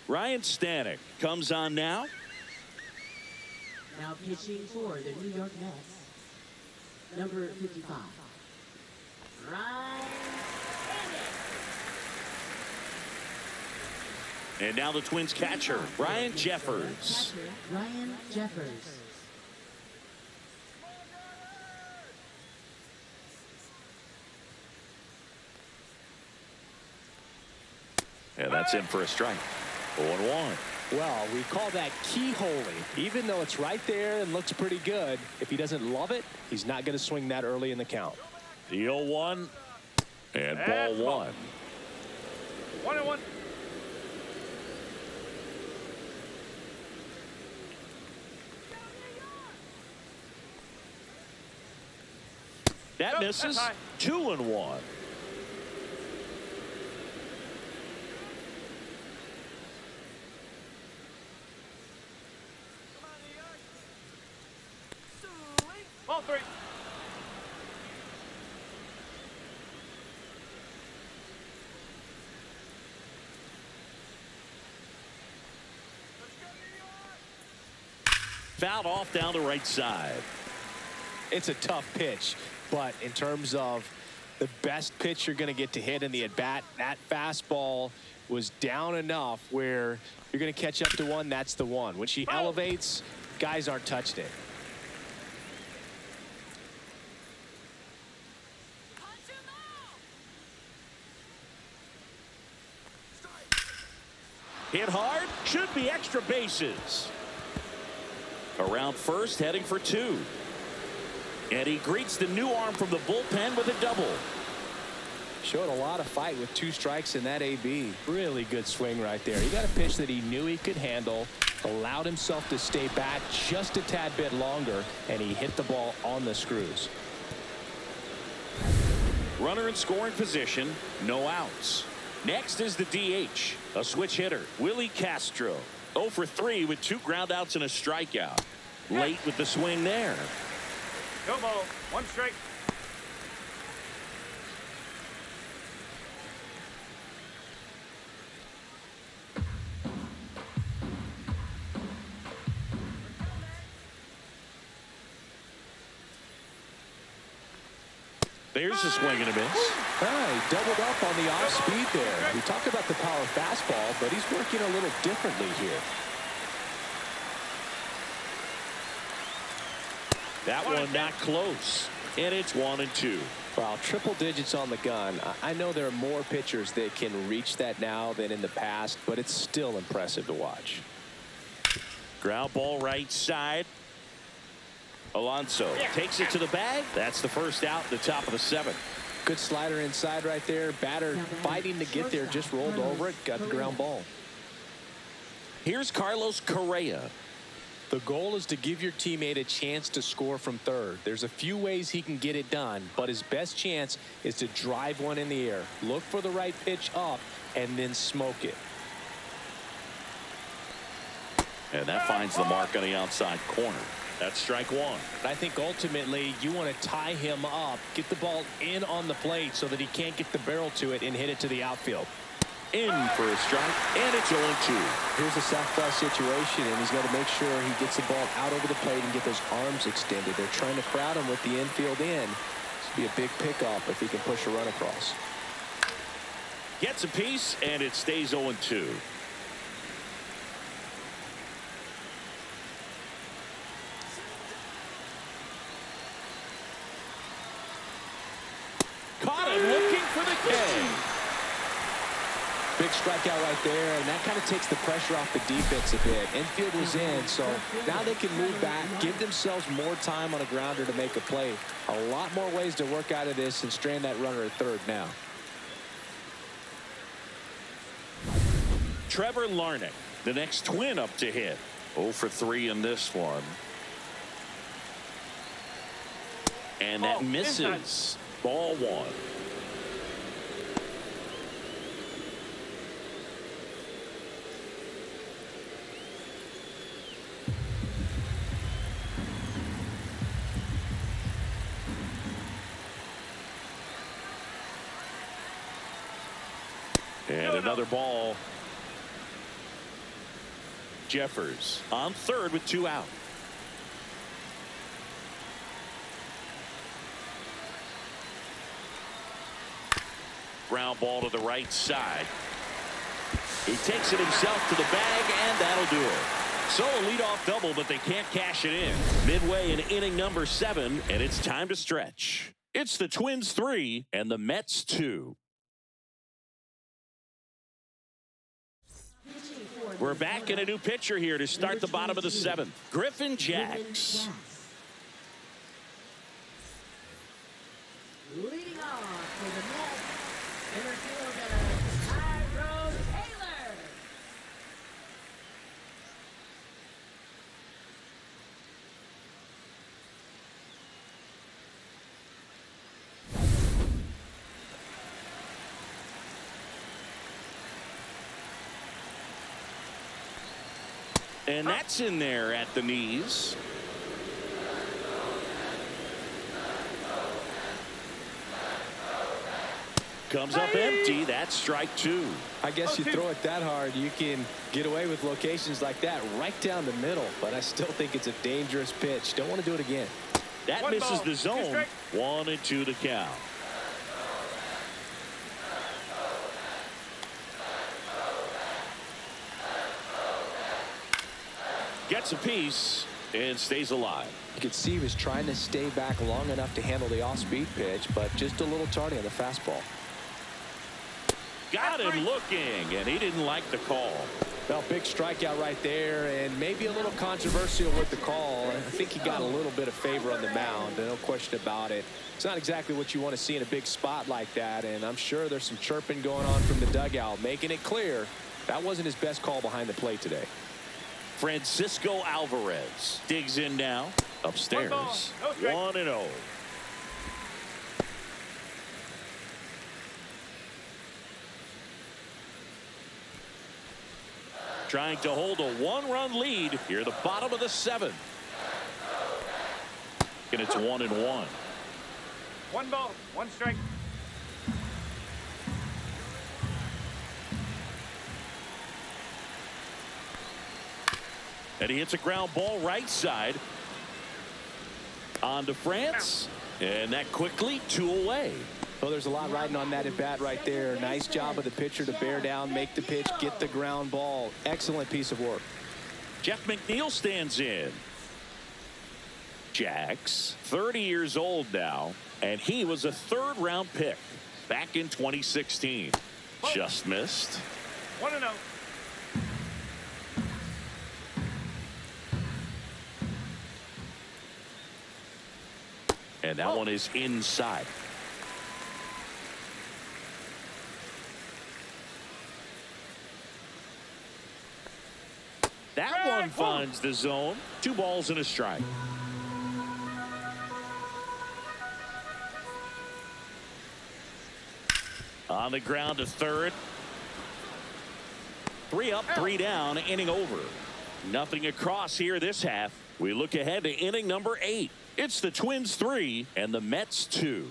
Ryan Stanek comes on now. Now pitching for the New York Mets. Number 55. Ryan Stanek. And now the Twins catcher, Ryan Jeffers. Ryan Jeffers. And that's in for a strike. 0-1. Well, we call that keyholing. Even though it's right there and looks pretty good, if he doesn't love it, he's not going to swing that early in the count. The 0-1 and ball one. 1-1. That misses. 2-1. Ball 3. Fouled off down the right side. It's a tough pitch, but in terms of the best pitch you're going to get to hit in the at-bat, that fastball was down enough where you're going to catch up to one. That's the one. When she elevates, guys aren't touched it. Hit hard, should be extra bases. Around first, heading for 2. And he greets the new arm from the bullpen with a double. Showed a lot of fight with 2 strikes in that AB. Really good swing right there. He got a pitch that he knew he could handle, allowed himself to stay back just a tad bit longer, and he hit the ball on the screws. Runner in scoring position, no outs. Next is the DH, a switch hitter, Willie Castro. 0 for 3 with 2 groundouts and a strikeout. Late with the swing there. Go ball. 1 strike. There's a swing and a miss. He doubled up on the off speed there. We talk about the power fastball, but he's working a little differently here. That one not close. And it's 1-2. Wow, triple digits on the gun. I know there are more pitchers that can reach that now than in the past, but it's still impressive to watch. Ground ball right side. Alonso takes it to the bag. That's the first out at the top of the 7th. Good slider inside right there. Batter fighting to get there, just rolled over it, got the ground ball. Here's Carlos Correa. The goal is to give your teammate a chance to score from third. There's a few ways he can get it done, but his best chance is to drive one in the air. Look for the right pitch up and then smoke it. And that finds the mark on the outside corner. That's strike 1. I think ultimately you want to tie him up, get the ball in on the plate so that he can't get the barrel to it and hit it to the outfield. In for a strike, and it's 0-2. Here's a softball situation, and he's got to make sure he gets the ball out over the plate and get those arms extended. They're trying to crowd him with the infield in. This would be a big pickup if he can push a run across. Gets a piece, and it stays 0-2. Caught him looking for the K. Big strikeout right there, and that kind of takes the pressure off the defense a bit. Infield was in, so now they can move back, give themselves more time on a grounder to make a play. A lot more ways to work out of this and strand that runner at third now. Trevor Larnach, the next Twin up to hit. 0 for 3 in this one. And that misses. Ball 1. And another ball. Jeffers on third with 2 out. Ground ball to the right side. He takes it himself to the bag, and that'll do it. So a leadoff double, but they can't cash it in. Midway in inning number 7, and it's time to stretch. It's the Twins 3 and the Mets 2. We're back in a new pitcher here to start the bottom of the 7th. Griffin Jax. Leading off for the Mets, center fielder, Tyrone Taylor. And that's in there at the knees. Comes up empty. That's strike 2. I guess you throw it that hard, you can get away with locations like that right down the middle. But I still think it's a dangerous pitch. Don't want to do it again. That One misses ball, the zone. 1-2 the count. Gets a piece and stays alive. You could see he was trying to stay back long enough to handle the off-speed pitch, but just a little tardy on the fastball. Got him looking, and he didn't like the call. Well, big strikeout right there, and maybe a little controversial with the call. I think he got a little bit of favor on the mound, no question about it. It's not exactly what you want to see in a big spot like that, and I'm sure there's some chirping going on from the dugout, making it clear that wasn't his best call behind the plate today. Francisco Alvarez digs in now. Upstairs. 1-0. Trying to hold a 1-run lead here at the bottom of the 7th. And it's 1-1. 1 ball, 1 strike. And he hits a ground ball right side. On to France. And that quickly 2 away. Well, there's a lot riding on that at bat right there. Nice job of the pitcher to bear down, make the pitch, get the ground ball. Excellent piece of work. Jeff McNeil stands in. Jax, 30 years old now, and he was a 3rd-round pick back in 2016. Just missed. 1-0. And that one is inside. That one finds the zone. 2 balls and a strike. On the ground to 3rd. 3 up, 3 down, inning over. Nothing across here this half. We look ahead to inning number 8. It's the Twins 3 and the Mets 2.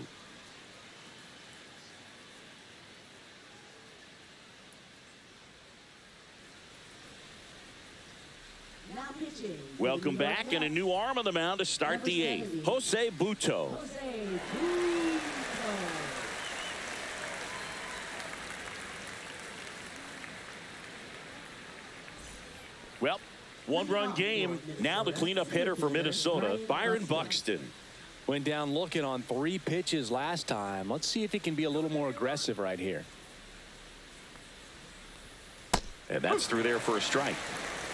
Now pitching. Welcome back, and a new arm on the mound to start the 8th. Jose Butto. Jose Butto. Well, 1-run game. Now the cleanup hitter for Minnesota, Byron Buxton. Went down looking on 3 pitches last time. Let's see if he can be a little more aggressive right here. And that's through there for a strike.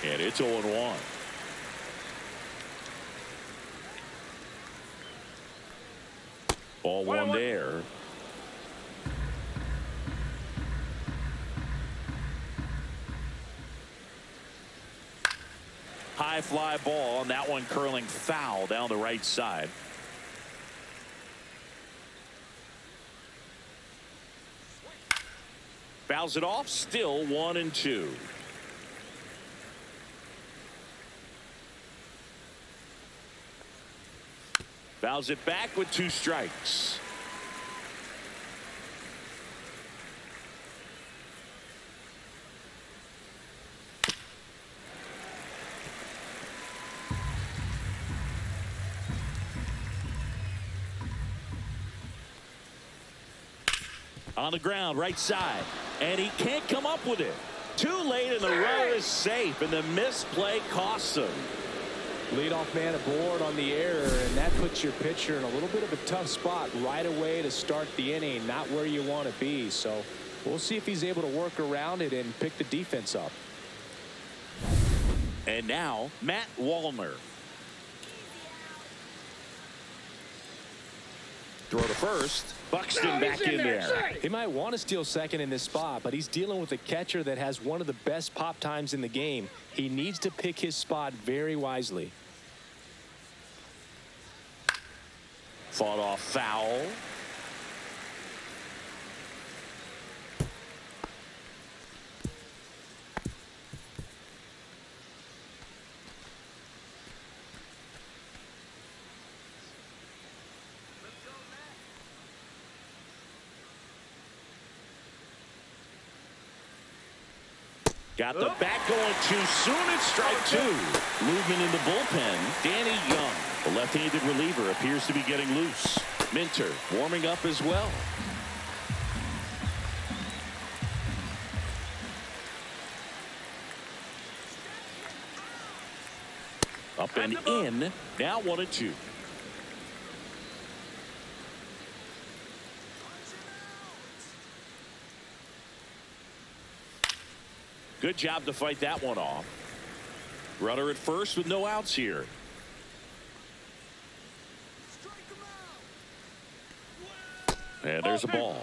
And it's 0-1. Ball 1 there. High fly ball, and that one curling foul down the right side. Fouls it off, still 1-2. Fouls it back with 2 strikes. On the ground, right side, and he can't come up with it. Too late, and the runner is safe, and the misplay costs him. Leadoff man aboard on the error, and that puts your pitcher in a little bit of a tough spot right away to start the inning. Not where you want to be. So we'll see if he's able to work around it and pick the defense up. And now, Matt Wallner. Throw to first. Buxton back in there. He might want to steal second in this spot, but he's dealing with a catcher that has one of the best pop times in the game. He needs to pick his spot very wisely. Fought off foul. Got the bat going too soon. It's strike two. Movement in the bullpen. Danny Young, the left-handed reliever, appears to be getting loose. Minter warming up as well. Up and in. Now 1-2. Good job to fight that one off. Runner at first with no outs here. And there's a ball.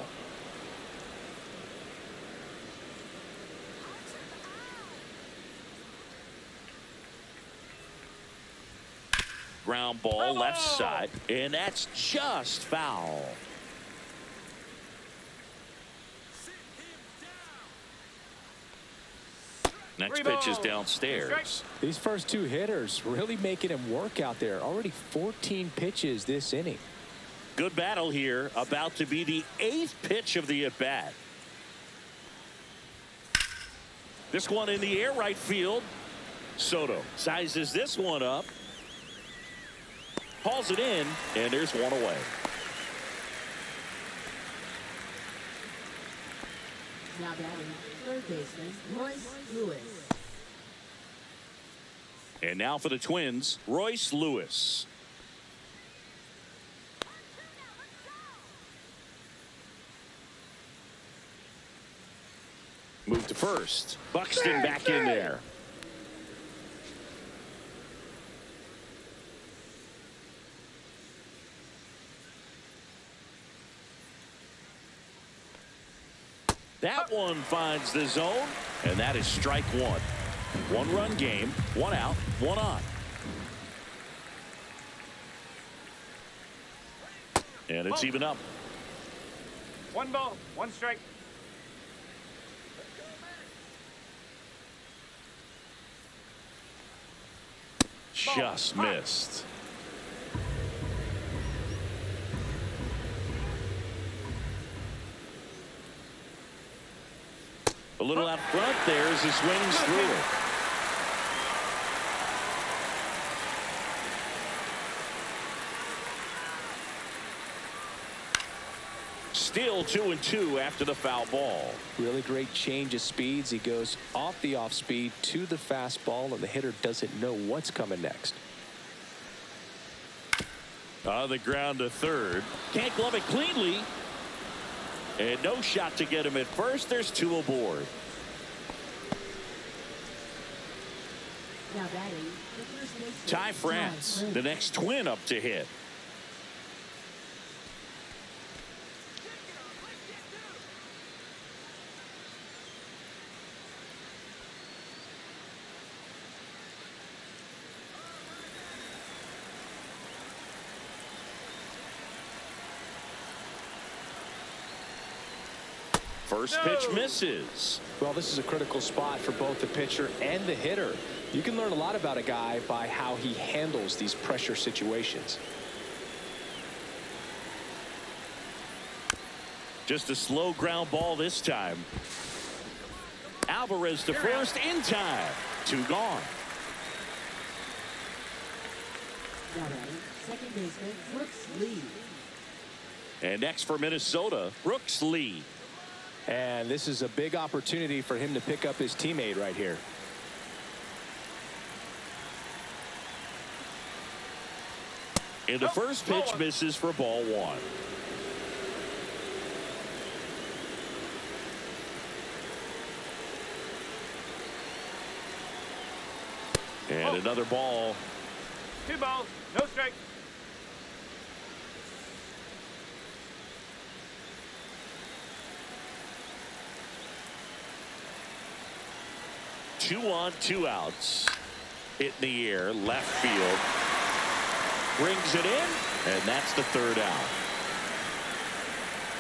Ground ball left side, and that's just foul. Next pitch is downstairs. These first two hitters really making him work out there. Already 14 pitches this inning. Good battle here. About to be the 8th pitch of the at-bat. This one in the air right field. Soto sizes this one up. Hauls it in, and there's one away. Now batting, third baseman, Royce Lewis. And now for the Twins, Royce Lewis. Move to first. Buxton back in there. That one finds the zone, and that is strike one. 1-run game, 1 out, 1 on. And it's even up. 1 ball, 1 strike. Just missed. A little out front there as he swings through it. Still 2-2 after the foul ball. Really great change of speeds. He goes off the off speed to the fastball, and the hitter doesn't know what's coming next. On the ground to third. Can't glove it cleanly. And no shot to get him at first. There's 2 aboard. Now batting, the first baseman, Ty France, the next Twin up to hit. First pitch misses. Well, this is a critical spot for both the pitcher and the hitter. You can learn a lot about a guy by how he handles these pressure situations. Just a slow ground ball this time. Alvarez to first in time. 2 gone. Now batting, second baseman, Brooks Lee. And next for Minnesota, Brooks Lee. And this is a big opportunity for him to pick up his teammate right here. And the first pitch misses for ball one. And another ball. 2 balls, no strikes. Two on, 2 outs. Hit in the air, left field. Brings it in, and that's the 3rd out.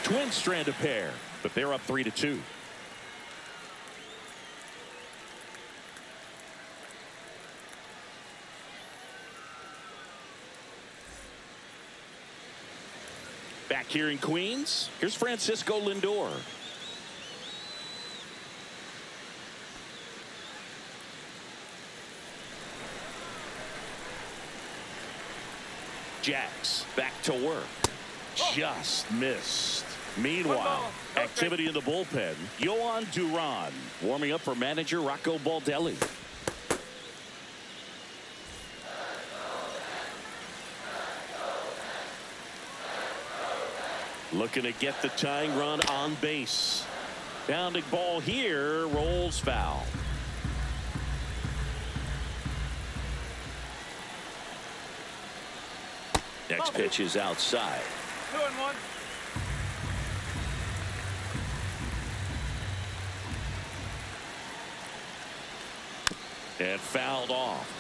Twins strand a pair, but they're up 3-2. Back here in Queens, here's Francisco Lindor. Jacks back to work. Just missed. Meanwhile, activity in the bullpen. Yohan Duran warming up for manager Rocco Baldelli. Looking to get the tying run on base. Bounding ball here, rolls foul. Next pitch is outside. 2-1. And fouled off.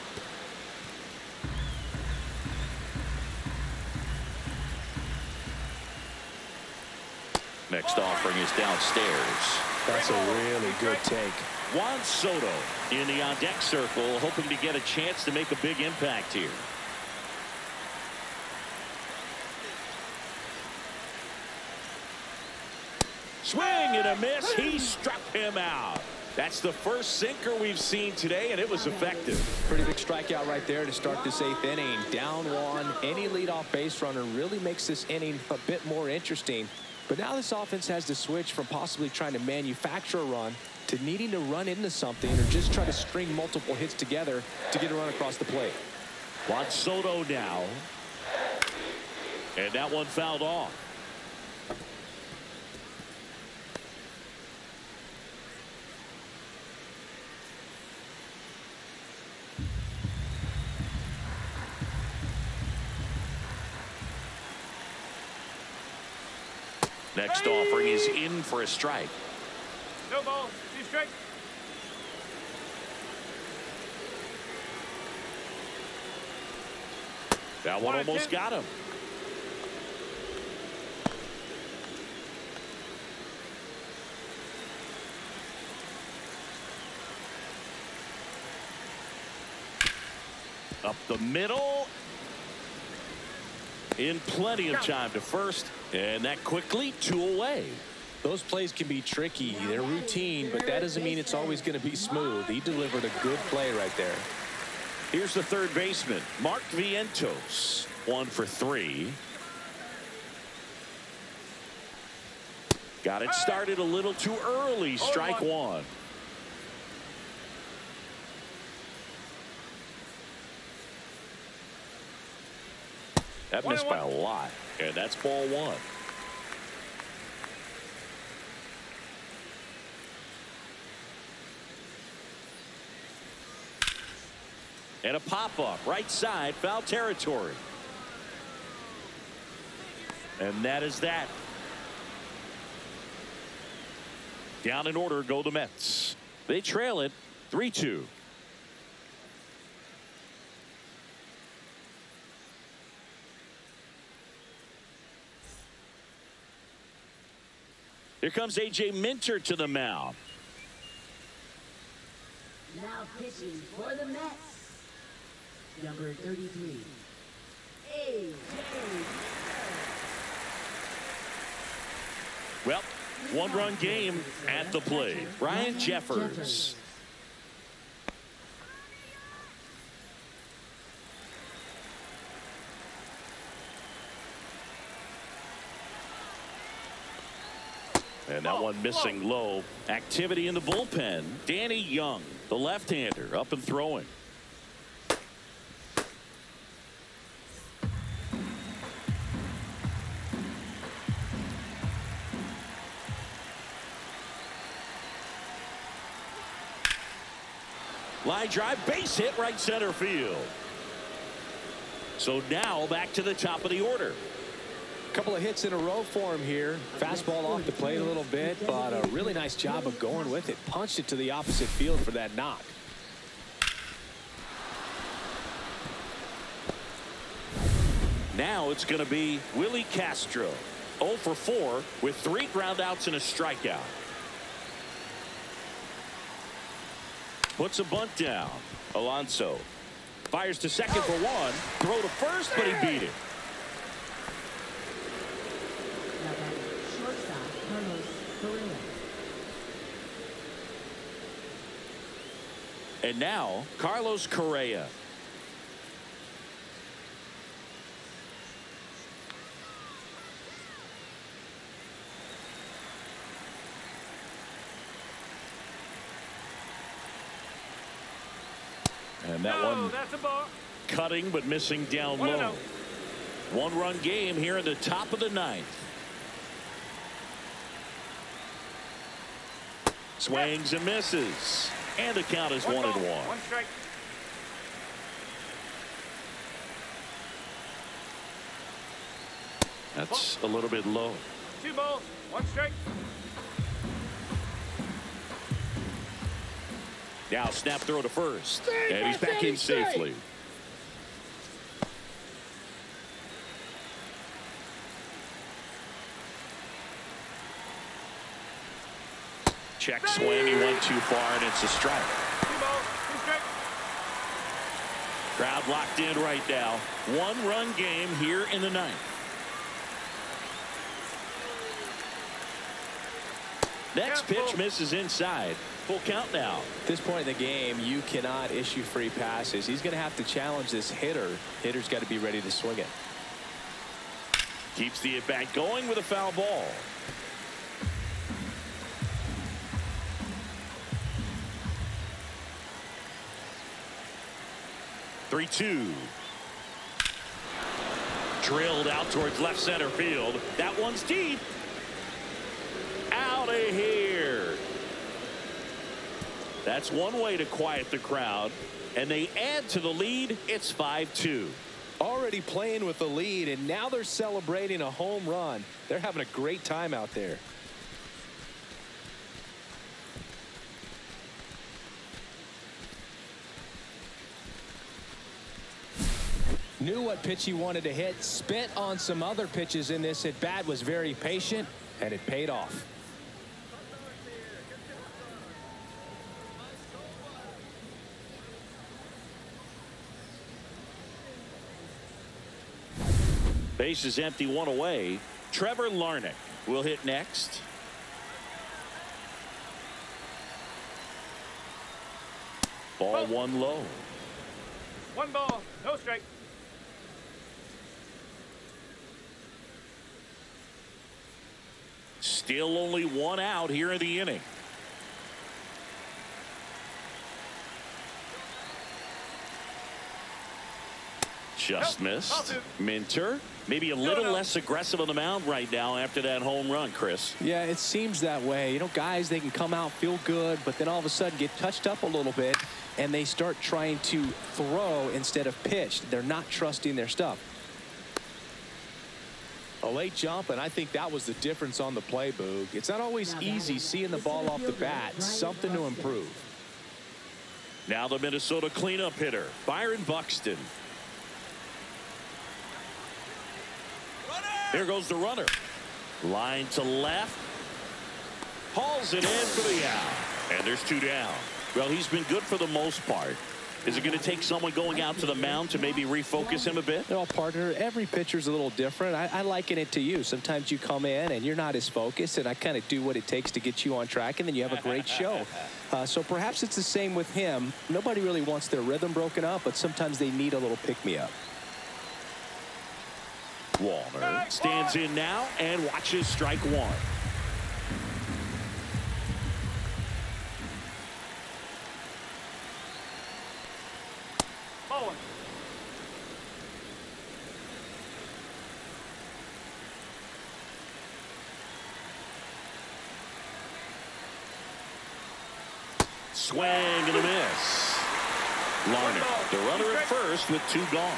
Next offering is downstairs. That's a really good take. Juan Soto in the on-deck circle, hoping to get a chance to make a big impact here. Swing and a miss. He struck him out. That's the first sinker we've seen today, and it was effective. Pretty big strikeout right there to start this 8th inning. Down 1. Any leadoff base runner really makes this inning a bit more interesting. But now this offense has to switch from possibly trying to manufacture a run to needing to run into something or just try to string multiple hits together to get a run across the plate. Juan Soto now. And that one fouled off. Next offering is in for a strike. No ball, 2 strikes. That one almost got him. Up the middle. In plenty of time to first. And that quickly 2 away. Those plays can be tricky. They're routine, but that doesn't mean it's always going to be smooth. He delivered a good play right there. Here's the third baseman, Mark Vientos. 1 for 3. Got it started a little too early. Strike 1. That missed by a lot. And that's ball 1. And a pop-up, right side, foul territory. And that is that. Down in order go the Mets. They trail it 3-2. Here comes A.J. Minter to the mound. Now pitching for the Mets, number 33, A.J. Well, 1-run game at the plate. Ryan Jeffers. And that one missing low. Activity in the bullpen. Danny Young, the left-hander, up and throwing. Line drive, base hit, right center field. So now back to the top of the order. A couple of hits in a row for him here. Fastball off the plate a little bit, but a really nice job of going with it. Punched it to the opposite field for that knock. Now it's going to be Willie Castro. 0 for 4 with 3 groundouts and a strikeout. Puts a bunt down. Alonso fires to second for 1. Throw to first, but he beat it. Now batting shortstop, Carlos Correa. And now Carlos Correa. And that one That's a ball. cutting but missing down low. 1-run game here in the top of the 9th. Swings and misses. And the count is 1-1. 1 strike. That's a little bit low. 2 balls, 1 strike. Now snap throw to first. And he's back in safely. Check swing. He went too far, and it's a strike. 2 balls, 2 strikes. Crowd locked in right now. 1-run game here in the 9th. Next pitch misses inside. Full count now. At this point in the game, you cannot issue free passes. He's going to have to challenge this hitter. Hitter's got to be ready to swing it. Keeps the at-bat going with a foul ball. Three-two. Drilled out towards left center field. That one's deep. Out of here. That's one way to quiet the crowd. And they add to the lead. It's 5-2. Already playing with the lead, and now they're celebrating a home run. They're having a great time out there. Knew what pitch he wanted to hit. Spent on some other pitches in this at bat. Was very patient, and it paid off. Base is empty, 1 away. Trevor Larnach will hit next. Ball 1 low. 1 ball, no strike. Still only 1 out here in the inning. Just missed. Minter maybe a little less aggressive on the mound right now after that home run, Chris. Yeah, it seems that way. You know, guys, they can come out, feel good, but then all of a sudden get touched up a little bit, and they start trying to throw instead of pitch. They're not trusting their stuff. A late jump, and I think that was the difference on the play, Boog. It's not always easy seeing the ball off the bat. Something to improve. Now the Minnesota cleanup hitter, Byron Buxton. Here goes the runner. Line to left. Hauls it in for the out. And there's 2 down. Well, he's been good for the most part. Is it going to take someone going out to the mound to maybe refocus him a bit? No, partner, every pitcher's a little different. I liken it to you. Sometimes you come in and you're not as focused, and I kind of do what it takes to get you on track, and then you have a great show. So perhaps it's the same with him. Nobody really wants their rhythm broken up, but sometimes they need a little pick-me-up. Walner stands in now and watches strike 1. Swing and a miss. Larner, the runner at first with 2 gone.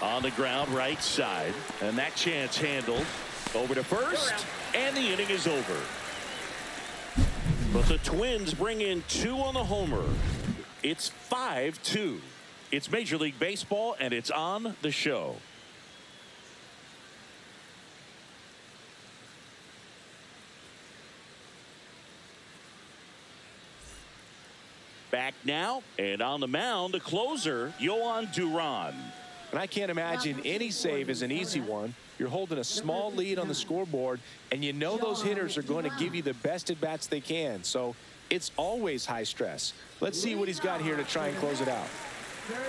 On the ground, right side. And that chance handled. Over to first. And the inning is over. But the Twins bring in 2 on the homer. It's 5-2. It's Major League Baseball, and it's on the show. Back now, and on the mound, the closer, Yohan Duran. And I can't imagine any save is an easy one. You're holding a small lead on the scoreboard, and you know those hitters are going to give you the best at-bats they can. So it's always high stress. Let's see what he's got here to try and close it out.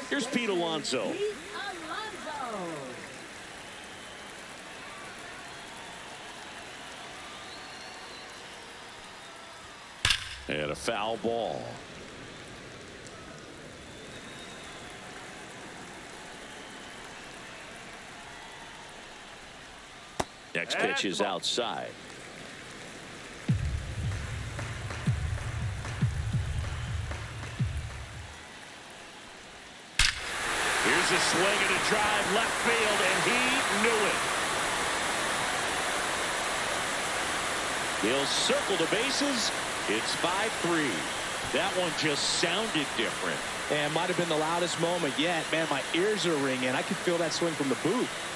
Here's Pete Alonso. And a foul ball. Next pitch is outside. Here's a swing and a drive left field, and he knew it. He'll circle the bases. It's 5-3. That one just sounded different. And might have been the loudest moment yet. Man, my ears are ringing. I could feel that swing from the booth.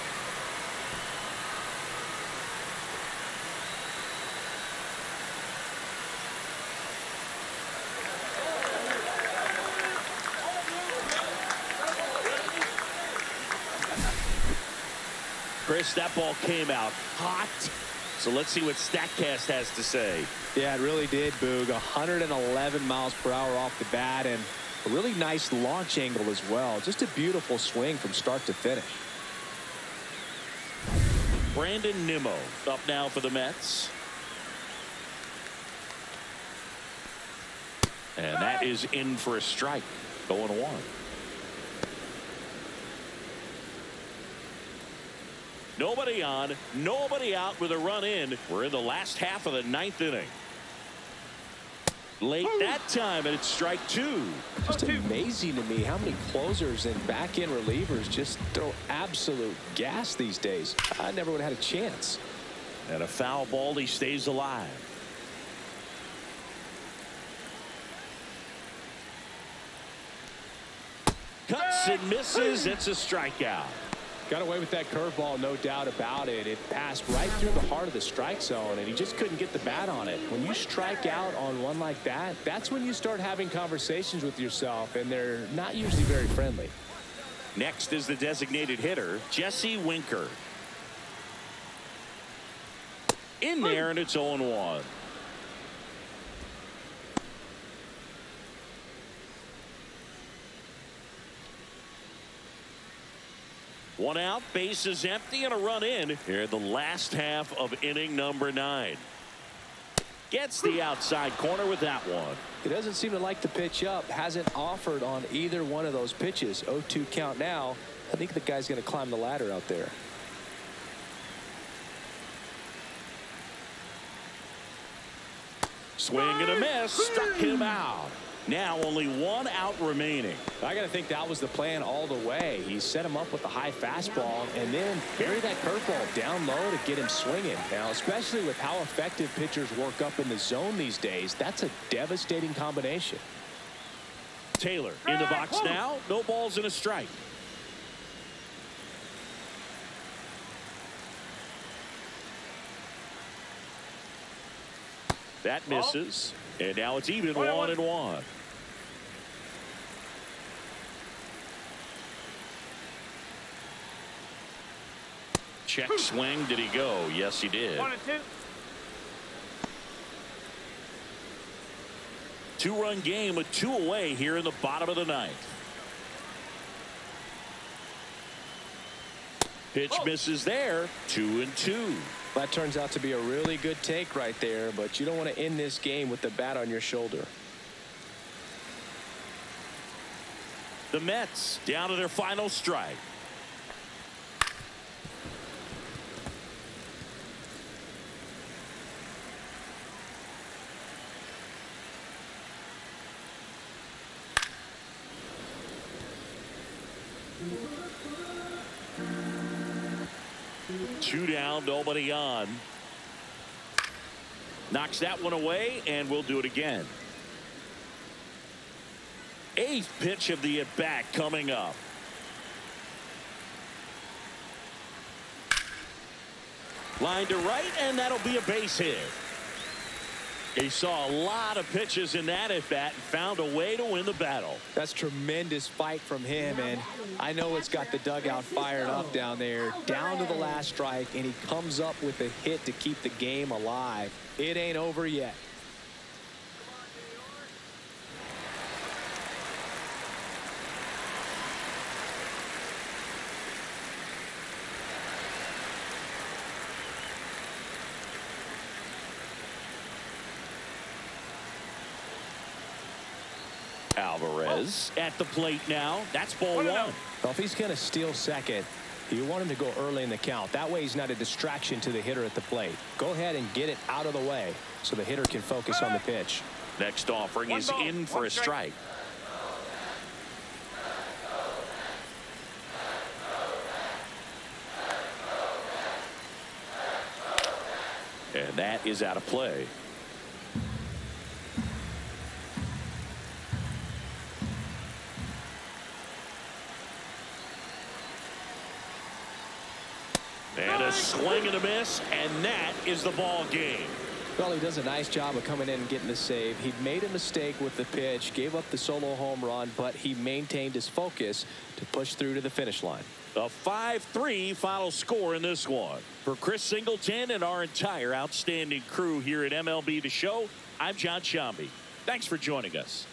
Chris, that ball came out hot. So let's see what StatCast has to say. Yeah, it really did, Boog. 111 miles per hour off the bat, and a really nice launch angle as well. Just a beautiful swing from start to finish. Brandon Nimmo up now for the Mets. And that is in for a strike. 0-1. Nobody on, nobody out with a run in. We're in the last half of the 9th inning. Late that time, and it's strike 2. Just amazing to me how many closers and back-end relievers just throw absolute gas these days. I never would have had a chance. And a foul ball, he stays alive. Cuts and misses. It's a strikeout. Got away with that curveball, no doubt about it. It passed right through the heart of the strike zone, and he just couldn't get the bat on it. When you strike out on one like that, that's when you start having conversations with yourself, and they're not usually very friendly. Next is the designated hitter, Jesse Winker. In there, and it's 0-1. One out, bases empty, and a run in here in the last half of inning number 9. Gets the outside corner with that one. He doesn't seem to like the pitch up. Hasn't offered on either one of those pitches. 0-2 count now. I think the guy's going to climb the ladder out there. Swing and a miss. Struck him out. Now only 1 out remaining. I got to think that was the plan all the way. He set him up with a high fastball and then bury that curveball down low to get him swinging. Now, especially with how effective pitchers work up in the zone these days, that's a devastating combination. Taylor in the box now. No balls and a strike. That misses. And now it's even 1-1. Check swing. Did he go? Yes, he did. 1-2. 2-run game with 2 away here in the bottom of the 9th. Pitch misses there. 2-2. That turns out to be a really good take right there, but you don't want to end this game with the bat on your shoulder. The Mets down to their final strike. 2 down, nobody on. Knocks that one away, and we'll do it again. 8th pitch of the at-bat coming up. Line to right, and that'll be a base hit. He saw a lot of pitches in that at-bat and found a way to win the battle. That's tremendous fight from him, and I know it's got the dugout fired up down there. Down to the last strike, and he comes up with a hit to keep the game alive. It ain't over yet. Alvarez at the plate now. That's ball 1. Well, if he's going to steal second, you want him to go early in the count. That way he's not a distraction to the hitter at the plate. Go ahead and get it out of the way so the hitter can focus on the pitch. Next offering is in for a strike. And that is out of play. And a swing and a miss, and that is the ball game. Well, he does a nice job of coming in and getting the save. He made a mistake with the pitch, gave up the solo home run, but he maintained his focus to push through to the finish line. A 5-3 final score in this one. For Chris Singleton and our entire outstanding crew here at MLB The Show, I'm John Shambi. Thanks for joining us.